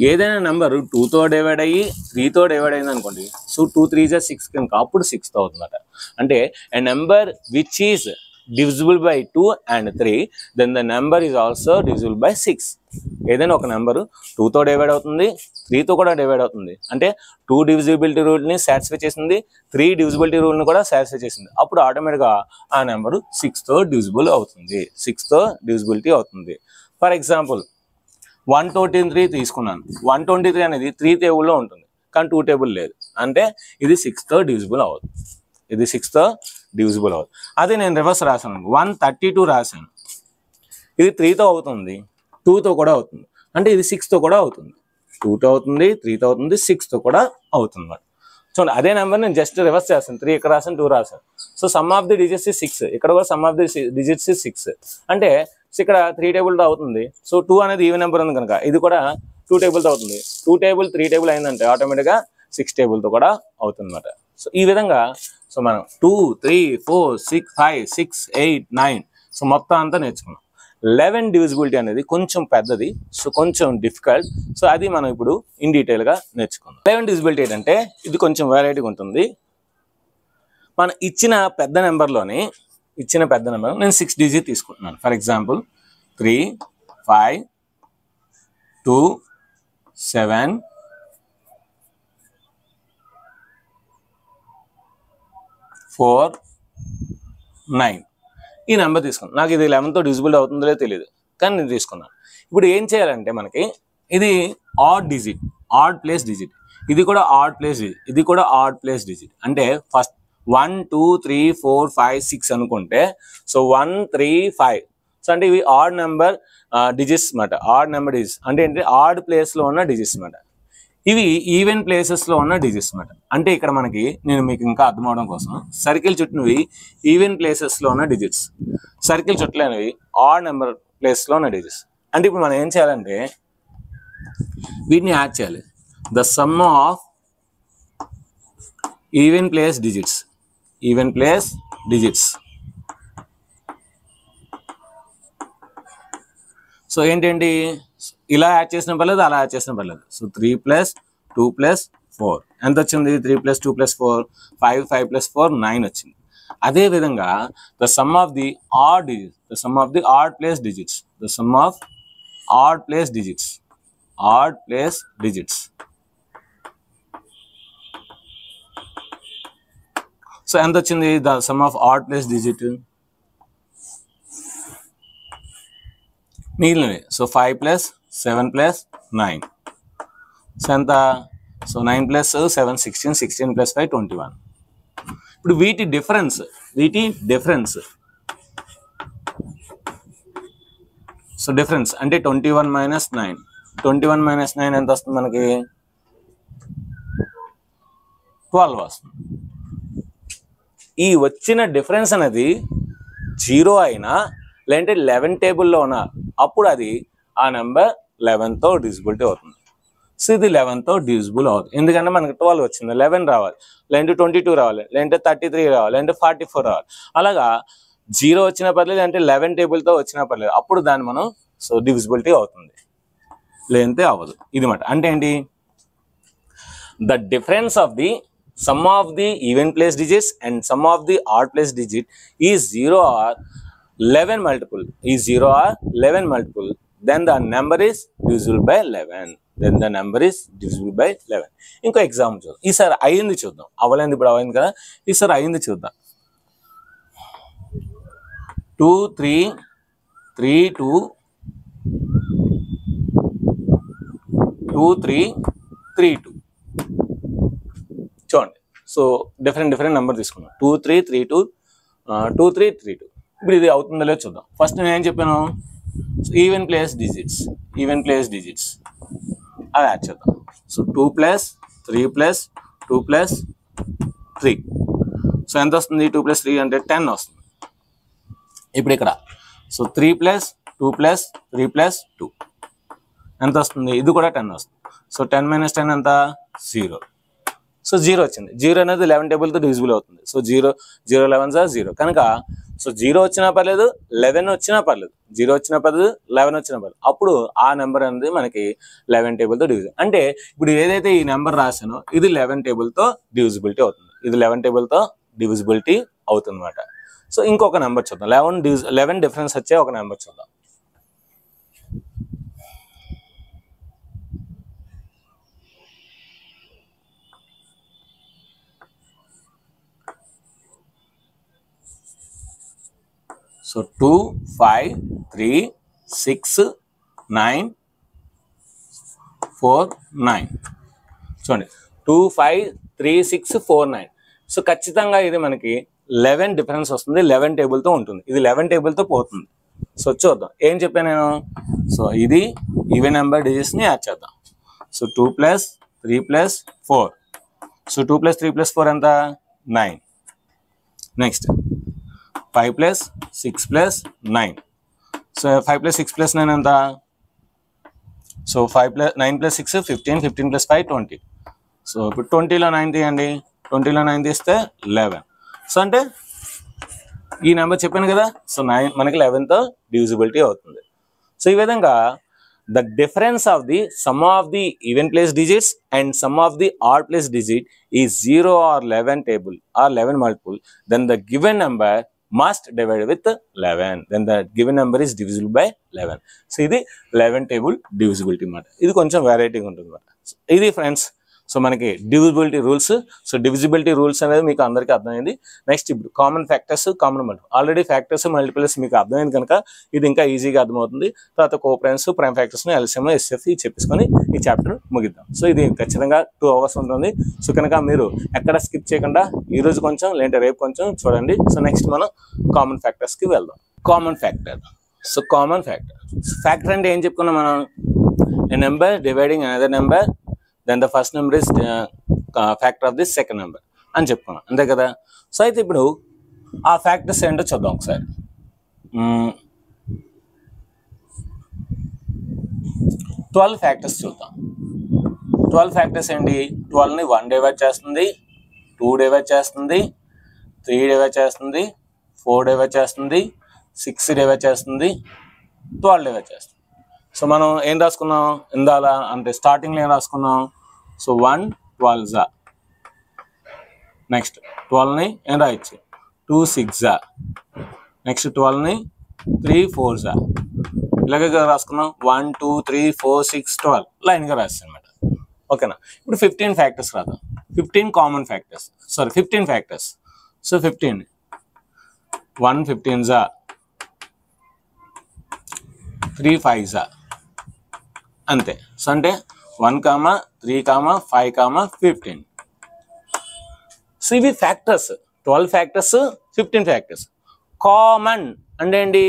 ఏదైనా నెంబర్ 2తో డివైడ్ అయ్యి 3తో డివైడ్ అయింది అనుకోండి. సో 2 3s are 6 కనుక అప్పుడు 6తో అవుతుందన్నమాట. అంటే a number which is divisible by 2 and 3 then the number is also divisible by 6. ఏదైనా ఒక నెంబరు 2తో డివైడ్ అవుతుంది, 3తో కూడా డివైడ్ అవుతుంది. అంటే 2 డివిజిబిలిటీ రూల్ని సాటిస్ఫై చేసింది, 3 డివిజిబిలిటీ రూల్ని కూడా సాటిస్ఫై చేసింది. అప్పుడు ఆటోమేటిక్గా ఆ నెంబరు 6తో డివిజిబుల్ అవుతుంది, 6తో డివిజిబిలిటీ అవుతుంది. ఫర్ ఎగ్జాంపుల్ 123 తీసుకున్నాను. 123 అనేది 3 టేబుల్లో ఉంటుంది, కానీ 2 టేబుల్ లేదు. అంటే ఇది 6తో డివిజిబుల్ అవుతుంది, ఇది 6తో డివిజిబుల్ అవుతుంది. అదే నేను రివర్స్ రాశాను, 132 రాశాను. ఇది 3తో అవుతుంది, 2తో కూడా అవుతుంది. అంటే ఇది 6తో కూడా అవుతుంది, 2తో అవుతుంది, 3తో అవుతుంది, 6తో కూడా అవుతుంది అన్నమాట. చూడండి, అదే నెంబర్ నేను జస్ట్ రివర్స్ చేస్తాను. 3 ఇక్కడ రాసాను, 2 రాసాను. So sum of the digits is 6, ఇక్కడ కూడా some of the digits is 6. అంటే ఇక్కడ 3 టేబుల్తో అవుతుంది. సో 2 అనేది ఈవెన్ నెంబర్ ఉంది కనుక ఇది కూడా 2 టేబుల్తో అవుతుంది. 2 టేబుల్ 3 టేబుల్ అయిందంటే ఆటోమేటిక్గా 6 టేబుల్తో కూడా అవుతుంది అన్నమాట. సో ఈ విధంగా సో మనం 2 3 4 6 5 6 8 9 సో మొత్తం అంతా నేర్చుకున్నాం. 11 డివిజిబిలిటీ అనేది కొంచెం పెద్దది, సో కొంచెం డిఫికల్ట్. సో అది మనం ఇప్పుడు ఇన్ డీటెయిల్గా నేర్చుకుందాం. 11 డివిజిబిలిటీ ఏంటంటే ఇది కొంచెం వెరైటీగా ఉంటుంది. మన ఇచ్చిన పెద్ద నెంబర్లోని నేను 6 డిజిట్ తీసుకుంటున్నాను. ఫర్ ఎగ్జాంపుల్ 3 5 2 7 4 9 ఈ నెంబర్ తీసుకున్నాను. నాకు ఇది 11తో డివిజిబుల్ అవుతుందో లేదో తెలియదు, కానీ నేను తీసుకున్నాను. ఇప్పుడు ఏం చేయాలంటే మనకి ఇది odd digit, odd place digit, ఇది కూడా ఆడ్ ప్లేస్ డిజిట్, ఇది కూడా ఆడ్ ప్లేస్ డిజిట్. అంటే ఫస్ట్ 1 2 3 4 5 6 అనుకుంటే సో 1 3 5 సో అంటే ఇవి ఆడ్ నెంబర్ డిజిట్స్ అన్నమాట. ఆడ్ నెంబర్ డిజిట్స్ అంటే ఏంటి? ఆడ్ ప్లేస్లో ఉన్న డిజిట్స్ అన్నమాట. ఇవి ఈవెన్ ప్లేసెస్లో ఉన్న డిజిట్స్ అన్నమాట. అంటే ఇక్కడ మనకి నేను మీకు ఇంకా అర్థం అవడం కోసం సర్కిల్ చుట్టినవి ఈవెన్ ప్లేసెస్లో ఉన్న డిజిట్స్, సర్కిల్ చుట్టలేనివి ఆడ్ నెంబర్ ప్లేస్లో ఉన్న డిజిట్స్. అంటే ఇప్పుడు మనం ఏం చేయాలంటే వీటిని యాడ్ చేయాలి. The sum of even place digits, even place digits. So ఏంటండి, ఇలా యాడ్ చేసిన పర్లేదు, అలా యాడ్ చేసిన పర్లేదు. సో 3 + 2 + 4 ఎంత వచ్చింది? 3 + 2 + 4 5 5 + 4 9 వచ్చింది. అదే విధంగా the sum of the odd digits, the sum of the odd place digits, the sum of odd place digits, odd place digits. So ఎంత వచ్చింది? The sum of odd place digit మిగిలినవి. సో 5 + 7 + 9 సో ఎంత? So 9 + 7 16, 16 + 5 21. ఇప్పుడు వీటి difference so difference అంటే 21 - 9, 21 - 9 ఎంత వస్తుంది మనకి? 12 వస్తుంది. ఈ వచ్చిన డిఫరెన్స్ అనేది 0 అయినా లేదంటే 11 టేబుల్లో ఉన్నా అప్పుడు అది ఆ నెంబర్ 11తో డివిజిబిలిటీ అవుతుంది. సో ఇది 11తో డివిజిబుల్ అవుతుంది. ఎందుకంటే మనకి 12 వచ్చింది, 11 రావాలి, లేదంటే 22 రావాలి, లేదంటే 33 రావాలి, లేదంటే 44 రావాలి. అలాగా 0 వచ్చినా పర్లేదు, అంటే 11 టేబుల్తో వచ్చినా పర్లేదు, అప్పుడు దాన్ని మనం సో డివిజిబిలిటీ అవుతుంది. లేదంటే అవ్వదు. ఇది మాట అంటే ఏంటి, the difference of the sum of the even place digits and sum of the odd place digit is 0 or 11 multiple, is 0 or 11 multiple, then the number is divisible by 11, then the number is divisible by 11. ఇంకో example చూద్దాం. ఈసారి అయింది చూద్దాం, అవ్వలేదు ఇప్పుడు అయింది కదా, ఈసారి అయింది చూద్దాం. 2 3 3 2 2 3 3 2 చూడండి. సో డిఫరెంట్ నెంబర్ తీసుకున్నాం. 2 3 3 2 2 3 3 2. ఇప్పుడు ఇది అవుతుందో లేదో చూద్దాం. ఫస్ట్ నేను ఏం చెప్పాను, ఈవెన్ ప్లేస్ డిజిట్స్ అది యాడ్ చేద్దాం. సో 2 + 3 + 2 + 3. సో ఎంత వస్తుంది, 2 + 3 అంటే 10 వస్తుంది. ఇప్పుడు ఇక్కడ సో 3 + 2 + 3 + 2 ఎంత వస్తుంది, ఇది కూడా 10 వస్తుంది. సో 10 - 10 ఎంత, 0. సో 0 వచ్చింది. 0 అనేది 11 టేబుల్తో డివిజిబుల్ అవుతుంది. సో 0 0 11 0 కనుక సో 0 వచ్చినా పర్లేదు, 11 వచ్చినా పర్లేదు, 0 వచ్చినా పర్లేదు, 11 వచ్చినా పర్లేదు, అప్పుడు ఆ నెంబర్ అనేది మనకి 11 టేబుల్తో డివిజిబుల్. అంటే ఇప్పుడు ఏదైతే ఈ నెంబర్ రాసానో ఇది 11 టేబుల్తో డివిజిబిలిటీ అవుతుంది. ఇది 11 టేబుల్తో డివిజిబిలిటీ అవుతుంది అనమాట. సో ఇంకొక నెంబర్ చూద్దాం. 11 డిఫరెన్స్ వచ్చే ఒక నెంబర్ చూద్దాం. సో 2 5 3 6 9 4 9 చూడండి, 2 5 3 6 4 9. సో ఖచ్చితంగా ఇది మనకి 11 డిఫరెన్స్ వస్తుంది, 11 టేబుల్తో ఉంటుంది. ఇది 11 టేబుల్తో పోతుంది. సో చూద్దాం ఏం చెప్పాను నేను. సో ఇది ఈవెన్ నెంబర్ డిజిట్స్ని యాడ్ చేద్దాం. సో 2 + 3 + 4. సో 2 + 3 + 4 ఎంత, 9. నెక్స్ట్ 5 + 6 + 9. సో 5 + 6 + 9 ఎంత, సో 9 + 6 15, 15 + 5 20. సో ఇప్పుడు 20లో 9 తీయండి, 20లో 9 తీస్తే 11. సో అంటే ఈ నెంబర్ చెప్పాను కదా, సో 9 మనకి 11తో డివిజిబిలిటీ అవుతుంది. సో ఈ విధంగా the difference of the sum of the even place digits and sum of the odd place digit is 0 or 11 table or 11 multiple, then the given number must divide with 11, then the given number is divisible by 11. So ఇది 11 table divisibility అన్నమాట. ఇది కొంచెం వెరైటీగా ఉంటుంది అన్నమాట. ఇది friends so మనకి divisibility rules. So divisibility rules అనేది మీకు అందరికీ అర్థమైంది. నెక్స్ట్ ఇప్పుడు common factors, common multiple. Already factors multiples మీకు అర్థమైంది కనుక ఇది ఇంకా ఈజీగా అర్థమవుతుంది. తర్వాత coprimes, prime factors, LCM, HCF చెప్పేసుకొని ఈ చాప్టర్ ముగిద్దాం. సో ఇది ఖచ్చితంగా 2 hours ఉంటుంది. సో కనుక మీరు ఎక్కడ స్కిప్ చేయకుండా ఈరోజు కొంచెం లేదంటే రేపు కొంచెం చూడండి. సో నెక్స్ట్ మనం కామన్ ఫ్యాక్టర్స్కి వెళ్దాం. Common factor. So common factor, factor అంటే ఏం చెప్పుకున్నాం మనం, a number dividing another number, then the first number is factor of the second number అని చెప్పుకున్నాం, అంతే కదా. సో అయితే ఇప్పుడు ఆ ఫ్యాక్టర్స్ ఏంటో చూద్దాం ఒకసారి. 12 ఫ్యాక్టర్స్ చూద్దాం. 12 ఫ్యాక్టర్స్ ఏంటి, 12ని 1 డివైడ్ చేస్తుంది, 2 డివైడ్ చేస్తుంది, 3 డివైడ్ చేస్తుంది, 4 డివైడ్ చేస్తుంది, 6 డివైడ్ చేస్తుంది, 12 డివైడ్ చేస్తుంది. సో మనం ఏం రాసుకున్నాం ఇందాల అంటే స్టార్టింగ్లో ఏం రాసుకున్నాం, సో 1 12 నెక్స్ట్ 12ని ఏం రాయొచ్చు 2 6 నెక్స్ట్ 12ని 3 4 ఇలాగే రాసుకున్నాం. 1 2 3 4 6 12 లైన్గా రాస్తాం అనమాట. ఓకేనా. ఇప్పుడు 15 ఫ్యాక్టర్స్ రాద్దాం. 15 common factors, sorry 15 factors. So 15 1 15 3 5 అంతే. సో అంటే 1, 3, 5, 15. సో ఇవి ఫ్యాక్టర్స్. 12 factors, 15 factors. కామన్ అంటే ఏంటి,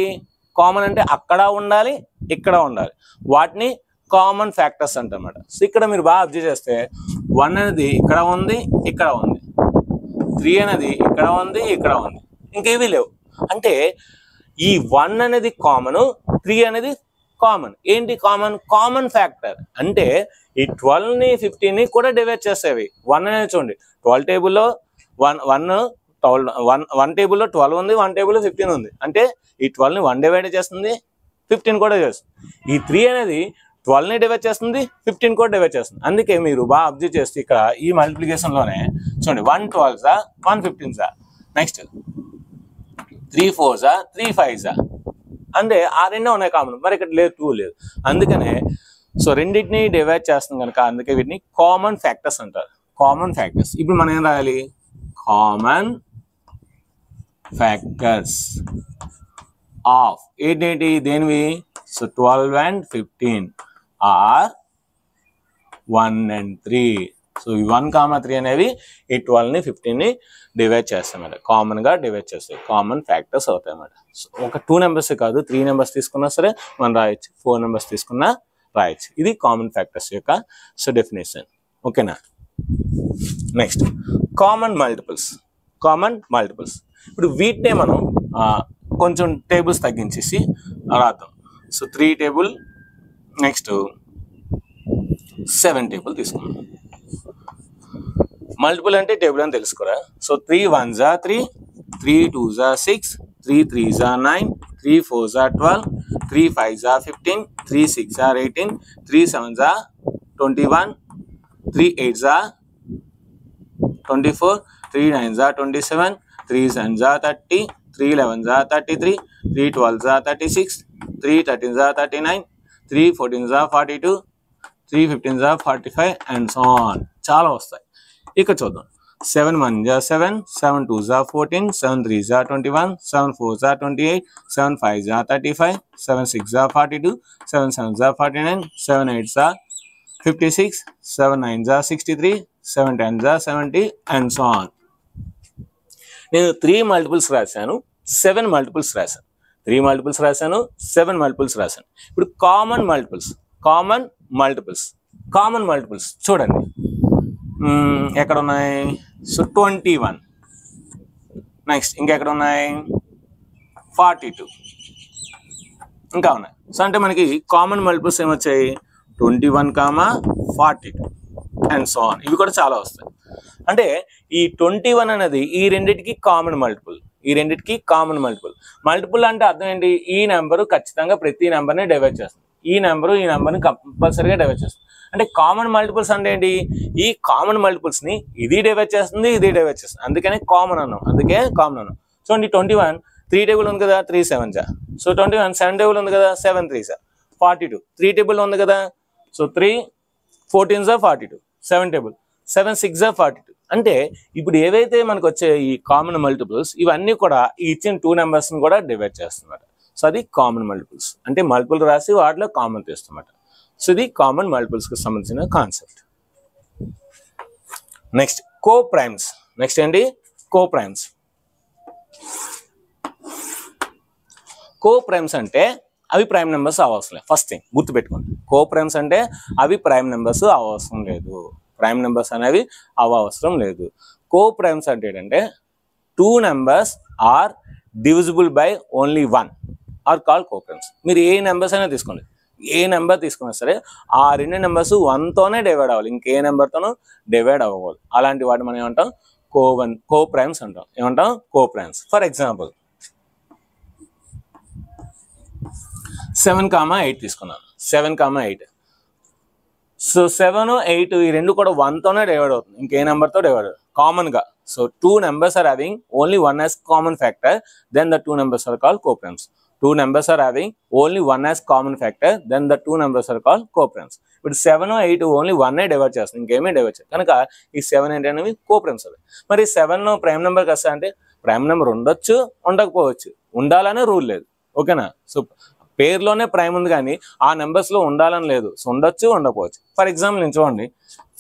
కామన్ అంటే అక్కడ ఉండాలి, ఇక్కడ ఉండాలి, వాటిని కామన్ ఫ్యాక్టర్స్ అంటన్నమాట. సో ఇక్కడ మీరు బాగా అబ్జర్వ్ చేస్తే 1 అనేది ఇక్కడ ఉంది, ఇక్కడ ఉంది, 3 అనేది ఇక్కడ ఉంది, ఇక్కడ ఉంది, ఇంకేమీ లేవు. అంటే ఈ 1 అనేది కామన్, 3 అనేది కామన్. ఏంటి కామన్, కామన్ ఫ్యాక్టర్. అంటే ఈ 12ని 15ని కూడా డివైడ్ చేసేవి. 1 అనేది చూడండి 12 టేబుల్లో 1 టేబుల్లో 12 ఉంది, 1 టేబుల్లో 15 ఉంది. అంటే ఈ 12ని 1 డివైడ్ చేస్తుంది, 15 కూడా చేస్తుంది. ఈ 3 అనేది 12ని డివైడ్ చేస్తుంది, 15 కూడా డివైడ్ చేస్తుంది. అందుకే మీరు బాగా అబ్జర్వ్ చేస్తే ఇక్కడ ఈ మల్టిప్లికేషన్లోనే చూడండి 1 12s 1 15s, next 3 4s 3 5s, అంటే ఆ రెండే ఉన్నాయి కామన్. మరి ఇక్కడ లేదు, 2 లేదు. అందుకనే సో రెండింటిని డివైడ్ చేస్తుంది కనుక అందుకే వీటిని కామన్ ఫ్యాక్టర్స్ అంటారు. Common factors. ఇప్పుడు మనం ఏం రాయాలి? కామన్ ఫ్యాక్టర్స్ ఆఫ్ ఏంటి దేనివి? So 12 and 15 are 1 and 3. So ఈ 1, 3 అనేవి ఈ 12ని 15ని డివైడ్ చేస్తామన్నమాట. కామన్గా డివైడ్ చేస్తాయి, కామన్ ఫ్యాక్టర్స్ అవుతాయి అన్నమాట. సో ఒక 2 నెంబర్స్ కాదు, 3 నెంబర్స్ తీసుకున్నా సరే మనం రాయొచ్చు, 4 నెంబర్స్ తీసుకున్నా రాయొచ్చు. ఇది కామన్ ఫ్యాక్టర్స్ యొక్క సో డెఫినేషన్. ఓకేనా? Next common multiples. Common multiples ఇప్పుడు వీటినే మనం కొంచెం టేబుల్స్ తగ్గించేసి రాద్దాం. సో 3 టేబుల్, నెక్స్ట్ 7 టేబుల్ తీసుకున్నాం. మల్టిపుల్ అంటే టేబుల్ అని తెలుసుకోరా. So 3 1s 3, 3 2s 6, 3 3s 9, 3 4s 12, 3 5s 15, 3 6s 18, 3 7s 21, 3 8s 24, 3 9s 27, 3 7s 30, 3 11s 33, 3 12s 36, 3 13s 39, 3 14s 42, 3 15s 45 and so on. చాలా వస్తాయి. ఇక చూద్దాం. 7 1s 7, 7 2s 14, 7 3s 21, 7 4s 28, 7 5s 35, 7 6s 42, 7 7s 49, 7 8s 56, 7 9s 63, 7 10s 70 and so on. నేను 3 multiples రాశాను, 7 multiples రాశాను. 3 multiples రాశాను, 7 multiples రాశాను. ఇప్పుడు common multiples. Common multiples. Common multiples చూడండి ఎక్కడ ఉన్నాయి? సో 21, నెక్స్ట్ ఇంకెక్కడ ఉన్నాయి? 42 ఇంకా ఉన్నాయి. సో అంటే మనకి కామన్ మల్టిపుల్స్ ఏమొచ్చాయి? 21, 42 అండ్ సో ఆన్. ఇవి కూడా చాలా వస్తాయి. అంటే ఈ 21 అనేది ఈ రెండింటికి కామన్ మల్టిపుల్. ఈ రెండింటికి కామన్ మల్టిపుల్. మల్టిపుల్ అంటే అర్థం ఏంటి? ఈ నెంబరు ఖచ్చితంగా ప్రతి నెంబర్ని డివైడ్ చేస్తుంది. ఈ నెంబర్ని కంపల్సరీగా డివైడ్ చేస్తుంది. అంటే కామన్ మల్టిపుల్స్ అంటే ఏంటి? ఈ కామన్ మల్టిపుల్స్ని ఇది డివైడ్ చేస్తుంది, ఇది డివైడ్ చేస్తుంది. అందుకనే కామన్ అన్నాం. అందుకే కామన్ అన్నాం. చూడండి 21 3 టేబుల్ ఉంది కదా, 3 7s. సో 21 7 టేబుల్ ఉంది కదా, 7 3s 42. 3 టేబుల్ ఉంది కదా, సో 3 14s 42. 7 table 7 6s 42. అంటే ఇప్పుడు ఏవైతే మనకు వచ్చే ఈ కామన్ మల్టిపుల్స్ ఇవన్నీ కూడా ఈ ఇచ్చిన 2 నెంబర్స్ని కూడా డివైడ్ చేస్తున్నమాట. సో అది కామన్ మల్టిపుల్స్. అంటే మల్టిపుల్ రాసి వాటిలో కామన్ తీస్తున్నమాట. సో ఇది కామన్ మల్టిపుల్స్కి సంబంధించిన concept. Next coprimes. Next ఏంటి? Co primes. కో ప్రైమ్స్ అంటే అవి ప్రైమ్ నెంబర్స్ అవసరం లేదు. ఫస్ట్ థింగ్ గుర్తుపెట్టుకోండి. కో ప్రైమ్స్ అంటే అవి ప్రైమ్ నెంబర్స్ అవసరం లేదు. ప్రైమ్ నెంబర్స్ అనేవి అవసరం లేదు. కో ప్రైమ్స్ అంటే ఏంటంటే 2 numbers are divisible by only 1 are called coprimes. మీరు ఏ నెంబర్స్ అయినా తీసుకోండి, ఏ నెంబర్ తీసుకున్నా సరే ఆ 2 నెంబర్స్ 1తోనే డివైడ్ అవ్వాలి, ఇంకే నెంబర్తోనూ డివైడ్ అవ్వకూడదు. అలాంటి వాటి మనం ఏమంటాం? కో ప్రైమ్స్ అంటాం. ఏమంటాం? Co primes. ఫర్ ఎగ్జాంపుల్ 7, 8 తీసుకున్నాను. 7, 8. సో 7, 8 ఈ రెండు కూడా 1తోనే డివైడ్ అవుతుంది, ఇంకే నెంబర్తో డివైడ్ కామన్గా. So 2 numbers are having only 1 as common factor, then the 2 numbers are called coprimes. 2 numbers are having only 1 as common factor, then the 2 numbers are called coprimes. ఇప్పుడు 7, 8 only 1 divide చేస్తుంది, ఇంకేమీ divide చేస్తుంది కనుక ఈ 7, 8 అనేవి coprimes అవి. మరి 7 prime నెంబర్కి వస్తా అంటే ప్రైమ్ నెంబర్ ఉండొచ్చు, ఉండకపోవచ్చు, ఉండాలనే రూల్ లేదు. ఓకేనా? సో పేరులోనే ప్రైమ్ ఉంది కానీ ఆ నెంబర్స్లో ఉండాలని లేదు. సో ఉండొచ్చు, ఉండకపోవచ్చు. ఫర్ ఎగ్జాంపుల్ నేను చూడండి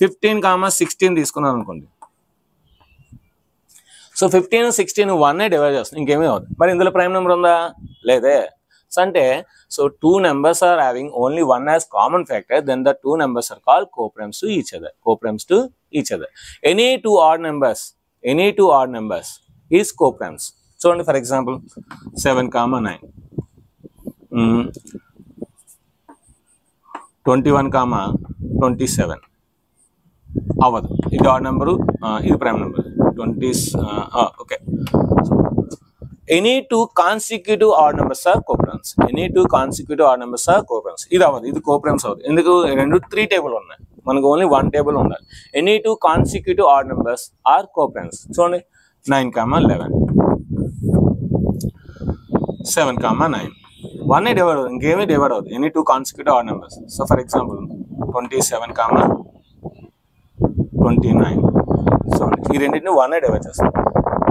15, 16 తీసుకున్నాను అనుకోండి. సో 15, 16 1 డివైడ్ చేస్తుంది, ఇంకేమీ అవ్వదు. మరి ఇందులో ప్రైమ్ నెంబర్ ఉందా? లేదే. సో అంటే so 2 numbers are having only 1 as common factor, then the 2 numbers are called coprimes to each other. Coprimes to each other. Any 2 odd numbers is coprimes. చూడండి for example 7, 9, 21, 27 అవ్వదు. ఇది odd number, ఇది prime number. 20 okay any two consecutive odd numbers are coprimes. Any two consecutive odd numbers are coprimes. ఇది అవ్వదు, ఇది coprimes అవ్వదు. ఎందుకు? రెండు 3 టేబుల్ ఉన్నాయి, మనకు ఓన్లీ 1 టేబుల్ ఉండాలి. Any two consecutive odd numbers are coprimes. చూడండి 9, 11, 7, 9. 1 డివైడ్ అవుతుంది, ఇంకేమీ డివైడ్ అవుతుంది. Any two consecutive odd numbers. So for example 27, 29. So ఈ రెండింటిని 1 డివైడ్ చేస్తాం.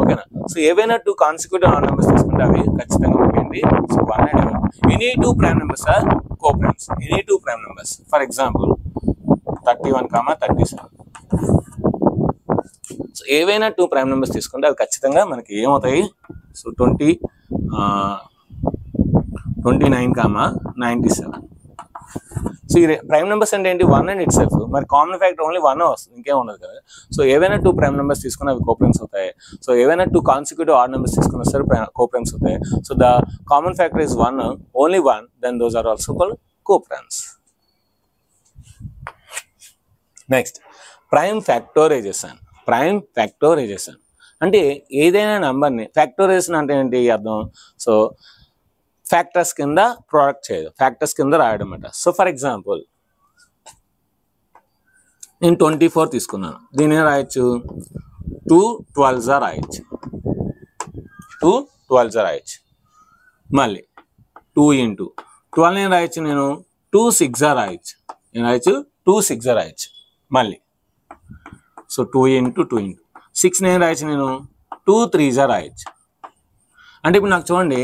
ఓకేనా? సో ఏవైనా టూ కాన్సిక్యూటివ్ ఆడ్ నెంబర్స్ తీసుకుంటే అవి ఖచ్చితంగా మనకేంటి? So 1 divide. Any two prime numbers are coprimes. Any two prime numbers. For example 31, 37. So ఏవైనా టూ ప్రైమ్ నెంబర్స్ తీసుకుంటే అవి ఖచ్చితంగా మనకి ఏమవుతాయి? సో 29, 97. సో ఈ ప్రైమ్ నెంబర్స్ అంటే ఏంటి? 1 అండ్ ఇట్ సెల్ఫ్. మరి కామన్ ఫ్యాక్టర్ ఓన్లీ 1 వస్తుంది, ఇంకేం ఉండదు కదా. సో ఏవైనా టూ ప్రైమ్ నెంబర్స్ తీసుకుని అవి కోప్రైమ్స్ అవుతాయి. సో ఏవైనా టూ కాన్సిక్యూటివ్ ఆడ్ నెంబర్స్ తీసుకున్నా సరే కోప్రైమ్స్ అవుతాయి. So the common factor is 1, only 1, then those are also called coprimes. Next, prime factorization. Prime factorization అంటే ఏదైనా నెంబర్ని ఫ్యాక్టరైజేషన్ అంటే ఏంటి అర్థం? సో ఫ్యాక్టర్స్ కింద ప్రోడక్ట్ చేయదు, ఫ్యాక్టర్స్ కింద రాయడం అన్నమాట. సో ఫర్ ఎగ్జాంపుల్ నేను 24 తీసుకున్నాను, దీని రాయొచ్చు 2 12s రాయొచ్చు, 2 12s రాయొచ్చు. మళ్ళీ 2 into 12 నేను రాయొచ్చు, నేను 2 6s రాయొచ్చు, నేను రాయొచ్చు 2 6s రాయొచ్చు. మళ్ళీ సో 2 into 2 into 6 నేను రాయొచ్చు, నేను 2 3s రాయొచ్చు. అంటే ఇప్పుడు నాకు చూడండి,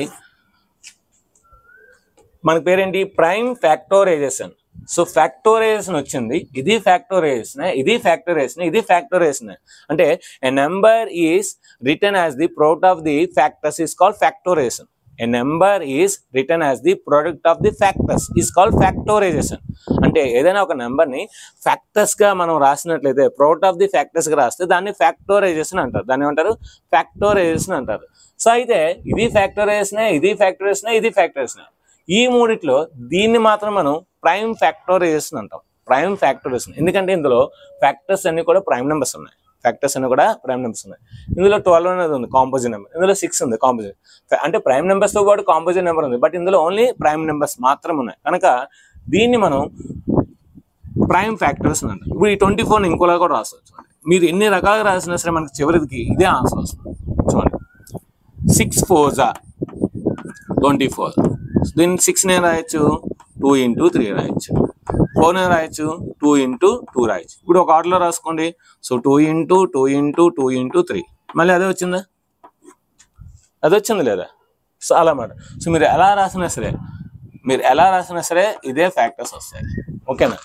మన పేరేంటి? Prime factorisation. సో ఫ్యాక్టరైజేషన్ వచ్చింది, ఇది ఫ్యాక్టరైజేషన్, ఇది ఫ్యాక్టరైజేషన్, ఇది ఫ్యాక్టరైజేషన్. అంటే a number is written as the product of the factors is called factorization. A number is written as the product of the factors is called factorization. అంటే ఏదైనా ఒక నెంబర్ని ఫ్యాక్టర్స్గా మనం రాసినట్లయితే, ప్రోడక్ట్ ఆఫ్ ది ఫ్యాక్టర్స్గా రాస్తే దాన్ని ఫ్యాక్టరైజేషన్ అంటారు. దాన్ని ఏమంటారు? ఫ్యాక్టరైజేషన్ అంటారు. సో అయితే ఇది ఫ్యాక్టరైజేషన్, ఇది ఫ్యాక్టరైజేషన్, ఇది ఫ్యాక్టరైజేషన్. ఈ మూడిట్లో దీన్ని మాత్రం మనం ప్రైమ్ ఫ్యాక్టరైజేషన్ అంటాం. ప్రైమ్ ఫ్యాక్టరైజేషన్ ఎందుకంటే ఇందులో ఫ్యాక్టర్స్ అన్ని కూడా ప్రైమ్ నెంబర్స్ ఉన్నాయి. ఫ్యాక్టర్స్ అన్ని కూడా ప్రైమ్ నెంబర్స్ ఉన్నాయి. ఇందులో 12 అనేది ఉంది కాంపోజిట్ నెంబర్, ఇందులో 6 ఉంది కాంపోజిట్. అంటే ప్రైమ్ నెంబర్స్తో పాటు కాంపోజిట్ నెంబర్ ఉంది, బట్ ఇందులో ఓన్లీ ప్రైమ్ నెంబర్స్ మాత్రం ఉన్నాయి. కనుక దీన్ని మనం ప్రైమ్ ఫ్యాక్టరైజేషన్ అంటాం. ఇప్పుడు ఈ 24ని ఇంకోలా కూడా రాసుకోవచ్చు. మీరు ఎన్ని రకాలుగా రాసినా సరే మనకి చివరికి ఇదే ఆన్సర్ వస్తుంది. చూడండి 6 4s 24. దీన్ని 6 నేను రాయొచ్చు, 2 into 3 రాయొచ్చు. 4 నేను రాయొచ్చు, 2 into 2 రాయొచ్చు. ఇప్పుడు ఒక ఆర్డర్లో రాసుకోండి. So 2 into 2 into 2 into 3. మళ్ళీ అదే వచ్చిందా? అది వచ్చింది లేదా? సో అలా మాట. సో మీరు ఎలా రాసినా సరే ఇదే ఫ్యాక్టర్స్ వస్తాయి. ఓకేనా?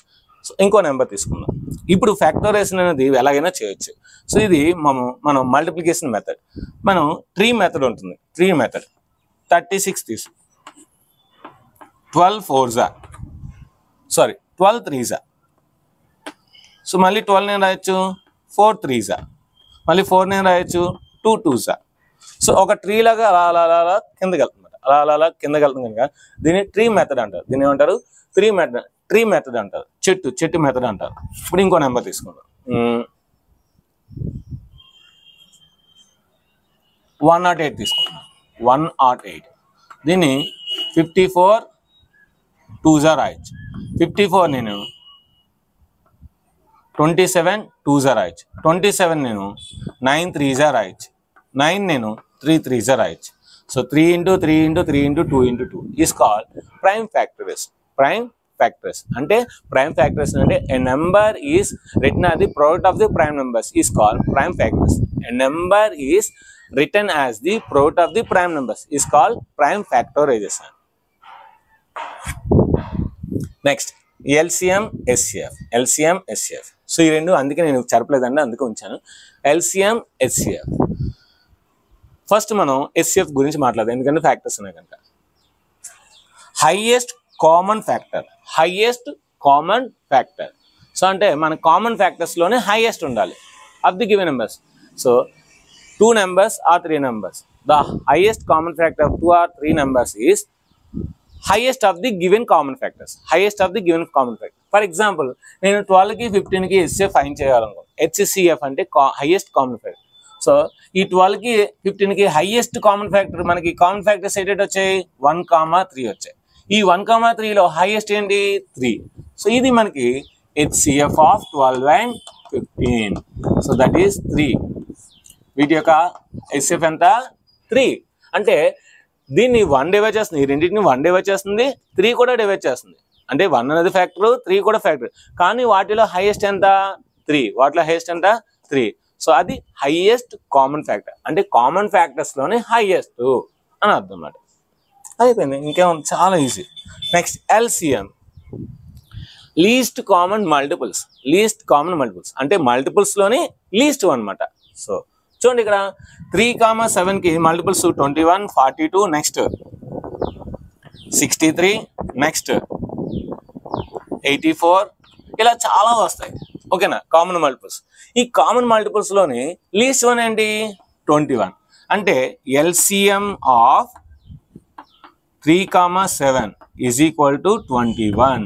సో ఇంకో నెంబర్ తీసుకుందాం. ఇప్పుడు ఫ్యాక్టరైజేషన్ అనేది ఎలాగైనా చేయొచ్చు. సో ఇది మనం మల్టిప్లికేషన్ మెథడ్, మనం ట్రీ మెథడ్ ఉంటుంది. ట్రీ మెథడ్ 36 తీసు, 12 4s, 12 3s. సో మళ్ళీ 12 నేను రాయొచ్చు, 4 3s. మళ్ళీ 4 నేను రాయొచ్చు, 2 2s. సో ఒక ట్రీ లాగా అలా కిందకి వెళ్తుంది, అలా కిందకి వెళ్తుంది కనుక దీన్ని ట్రీ మెథడ్ అంటారు. దీన్ని ఏమంటారు? ట్రీ మెథడ్ అంటారు, చెట్టు మెథడ్ అంటారు. ఇప్పుడు ఇంకో నెంబర్ తీసుకుందాం, 108 తీసుకుందాం. 108 దీన్ని 54 2s రాయొచ్చు. 54 నేను 27 2s రాయొచ్చు. 27 నేను 9 3s రాయొచ్చు. 9 నేను 3 3s రాయొచ్చు. So 3 into 3 into 3 into 2 into 2 is called prime factorization. Prime factorization అంటే ప్రైమ్ ఫ్యాక్టరైజేషన్ అంటే a number is written as the product of the prime numbers is called prime factorization. A number is written as the product of the prime numbers is called prime factorization. Next, LCM SCF. LCM SCF. So ఈ రెండు అందుకే నేను చెప్పలేదండి, అందుకే ఉంచాను. LCM SCF. First మనం SCF గురించి మాట్లాడదాం, ఎందుకంటే ఫ్యాక్టర్స్ ఉన్నాయి కనుక. Highest common factor. సో అంటే మన కామన్ ఫ్యాక్టర్స్లోనే హైయెస్ట్ ఉండాలి of the given numbers. So 2 numbers or 3 numbers. The highest common factor of 2 or 3 numbers is highest of the given common factors. Highest of the given common factor. For example, నేను 12కి 15కి HCF find చేయాలనుకో. HCF అంటే highest common factor. So ఈ 12కి 15కి highest common factor మనకి common factors ఏంటంటే వచ్చాయి 1,3 వచ్చాయి. ఈ 1,3లో highest ఏంటి 3. So ఇది మనకి HCF of 12 and 15. So that is 3. వీటి యొక్క HCF ఎంత 3. అంటే దీన్ని 1 డివైడ్ చేస్తుంది, ఈ రెండింటిని 1 డివైడ్ చేస్తుంది, 3 కూడా డివైడ్ చేస్తుంది. అంటే 1 అనేది ఫ్యాక్టర్, 3 కూడా ఫ్యాక్టర్. కానీ వాటిలో హైయెస్ట్ ఎంత 3. వాటిలో హైయెస్ట్ ఎంత 3. సో అది హైయెస్ట్ కామన్ ఫ్యాక్టర్. అంటే కామన్ ఫ్యాక్టర్స్లోనే హైయెస్ట్ అని అర్థం అన్నమాట. అయిపోయింది, ఇంకేముంది, చాలా easy. Next LCM, least common multiples. Least common multiples అంటే మల్టిపుల్స్లోని లీస్ట్ అనమాట. సో చూడండి ఇక్కడ 3,7కి మల్టిపుల్స్ 21, 42, నెక్స్ట్ 63, నెక్స్ట్ 84, ఇలా చాలా వస్తాయి. ఓకేనా, కామన్ మల్టిపుల్స్. ఈ కామన్ మల్టిపుల్స్లోని లీస్ట్ వన్ ఏంటి 21. అంటే LCM of 3,7 is equal to 21.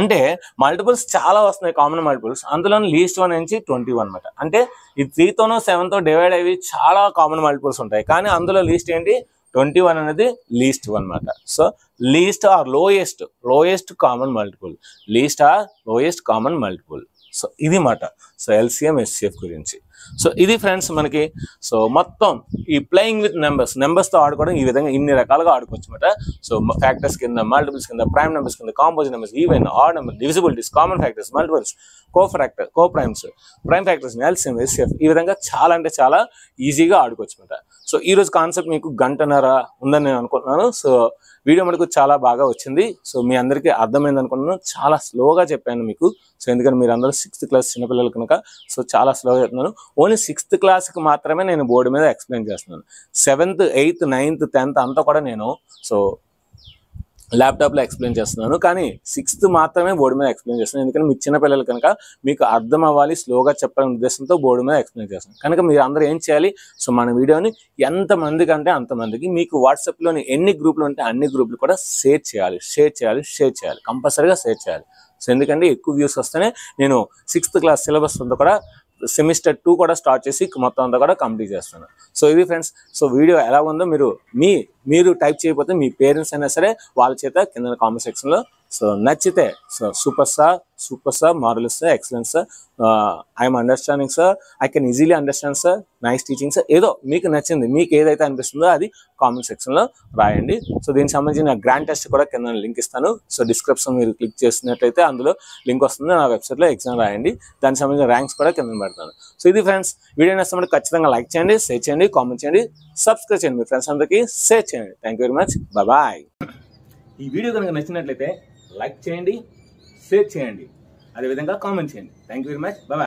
అంటే మల్టిపుల్స్ చాలా వస్తున్నాయి కామన్ మల్టిపుల్స్, అందులో లీస్ట్ వన్ నుంచి 21 అనమాట. అంటే ఈ 3తోనో 7తో డివైడ్ అయ్యి చాలా కామన్ మల్టిపుల్స్ ఉంటాయి, కానీ అందులో లీస్ట్ ఏంటి 21 అనేది లీస్ట్ వన్ అనమాట. So least are lowest common multiple, least are lowest common multiple. So ఇది మాట సో LCM HCF గురించి. సో ఇది ఫ్రెండ్స్ మనకి. సో మొత్తం ఈ ప్లేయింగ్ విత్ నెంబర్స్తో ఆడుకోవడం ఈ విధంగా ఇన్ని రకాలుగా ఆడుకోవచ్చు అనమాట. సో ఫ్యాక్టర్స్ కింద, మల్టిపుల్స్ కింద, ప్రైమ్ నెంబర్స్ కింద, composite numbers, even, odd number, divisibilities, common factors, multiples, coprimes, prime factors, LCM HCF, ఈ విధంగా చాలా అంటే చాలా ఈజీగా ఆడుకోవచ్చు అనమాట. సో ఈ రోజు కాన్సెప్ట్ మీకు గంటన్నర ఉందని నేను అనుకుంటున్నాను. సో వీడియో మనకు చాలా బాగా వచ్చింది. సో మీ అందరికీ అర్థమైంది అనుకుంటున్నాను. చాలా స్లోగా చెప్పాను మీకు. సో ఎందుకంటే మీరు అందరూ 6th క్లాస్ చిన్నపిల్లలు కనుక సో చాలా స్లోగా చెప్తున్నాను. ఓన్లీ 6th క్లాస్కి మాత్రమే నేను బోర్డు మీద ఎక్స్ప్లెయిన్ చేస్తున్నాను. 7th, 8th, 9th, 10th అంతా కూడా నేను సో ల్యాప్టాప్లో ఎక్స్ప్లెయిన్ చేస్తున్నాను. కానీ 6th మాత్రమే బోర్డు మీద ఎక్స్ప్లెయిన్ చేస్తున్నాను. ఎందుకంటే మీకు చిన్నపిల్లలు కనుక మీకు అర్థం అవ్వాలి, స్లోగా చెప్పాలనే ఉద్దేశంతో బోర్డు మీద ఎక్స్ప్లెయిన్ చేస్తున్నాను. కనుక మీరు అందరూ ఏం చేయాలి, సో మన వీడియోని ఎంతమందికి అంటే అంతమందికి, మీకు వాట్సాప్లోని ఎన్ని గ్రూపులు ఉంటే అన్ని గ్రూపులు కూడా షేర్ చేయాలి, కంపల్సరీగా షేర్ చేయాలి. సో ఎందుకంటే ఎక్కువ వ్యూస్ వస్తేనే నేను 6th క్లాస్ సిలబస్ అంతా కూడా సెమిస్టర్ 2 కూడా స్టార్ట్ చేసి మొత్తం అంతా కూడా కంప్లీట్ చేస్తాను. సో ఇది ఫ్రెండ్స్. సో వీడియో ఎలా ఉందో మీరు టైప్ చేయకపోతే మీ పేరెంట్స్ అయినా సరే వాళ్ళ చేత కింద కామెంట్ సెక్షన్లో సో నచ్చితే so super sir, marvellous sir, excellent sir, I'm understanding sir, I can easily understand sir, nice teaching sir, ఏదో మీకు నచ్చింది, మీకు ఏదైతే అనిపిస్తుందో అది కామెంట్ సెక్షన్లో రాయండి. సో దీనికి సంబంధించిన గ్రాండ్ టెస్ట్ కూడా కింద లింక్ ఇస్తాను. సో డిస్క్రిప్షన్ మీరు క్లిక్ చేసినట్లయితే అందులో లింక్ వస్తుంది. నా వెబ్సైట్లో ఎగ్జామ్ రాయండి. దానికి సంబంధించిన ర్యాంక్స్ కూడా కింద పెడతాను. సో ఇది ఫ్రెండ్స్. వీడియో నచ్చినప్పుడు ఖచ్చితంగా లైక్ చేయండి, షేర్ చేయండి, కామెంట్ చేయండి, సబ్స్క్రైబ్ చేయండి, మీ ఫ్రెండ్స్ అందరికీ షేర్ చేయండి. Thank you very much. Bye. ఈ వీడియో కనుక నచ్చినట్లయితే లైక్ చేయండి, షేర్ చేయండి, అదేవిధంగా కామెంట్ చేయండి. Thank you very much. Bye.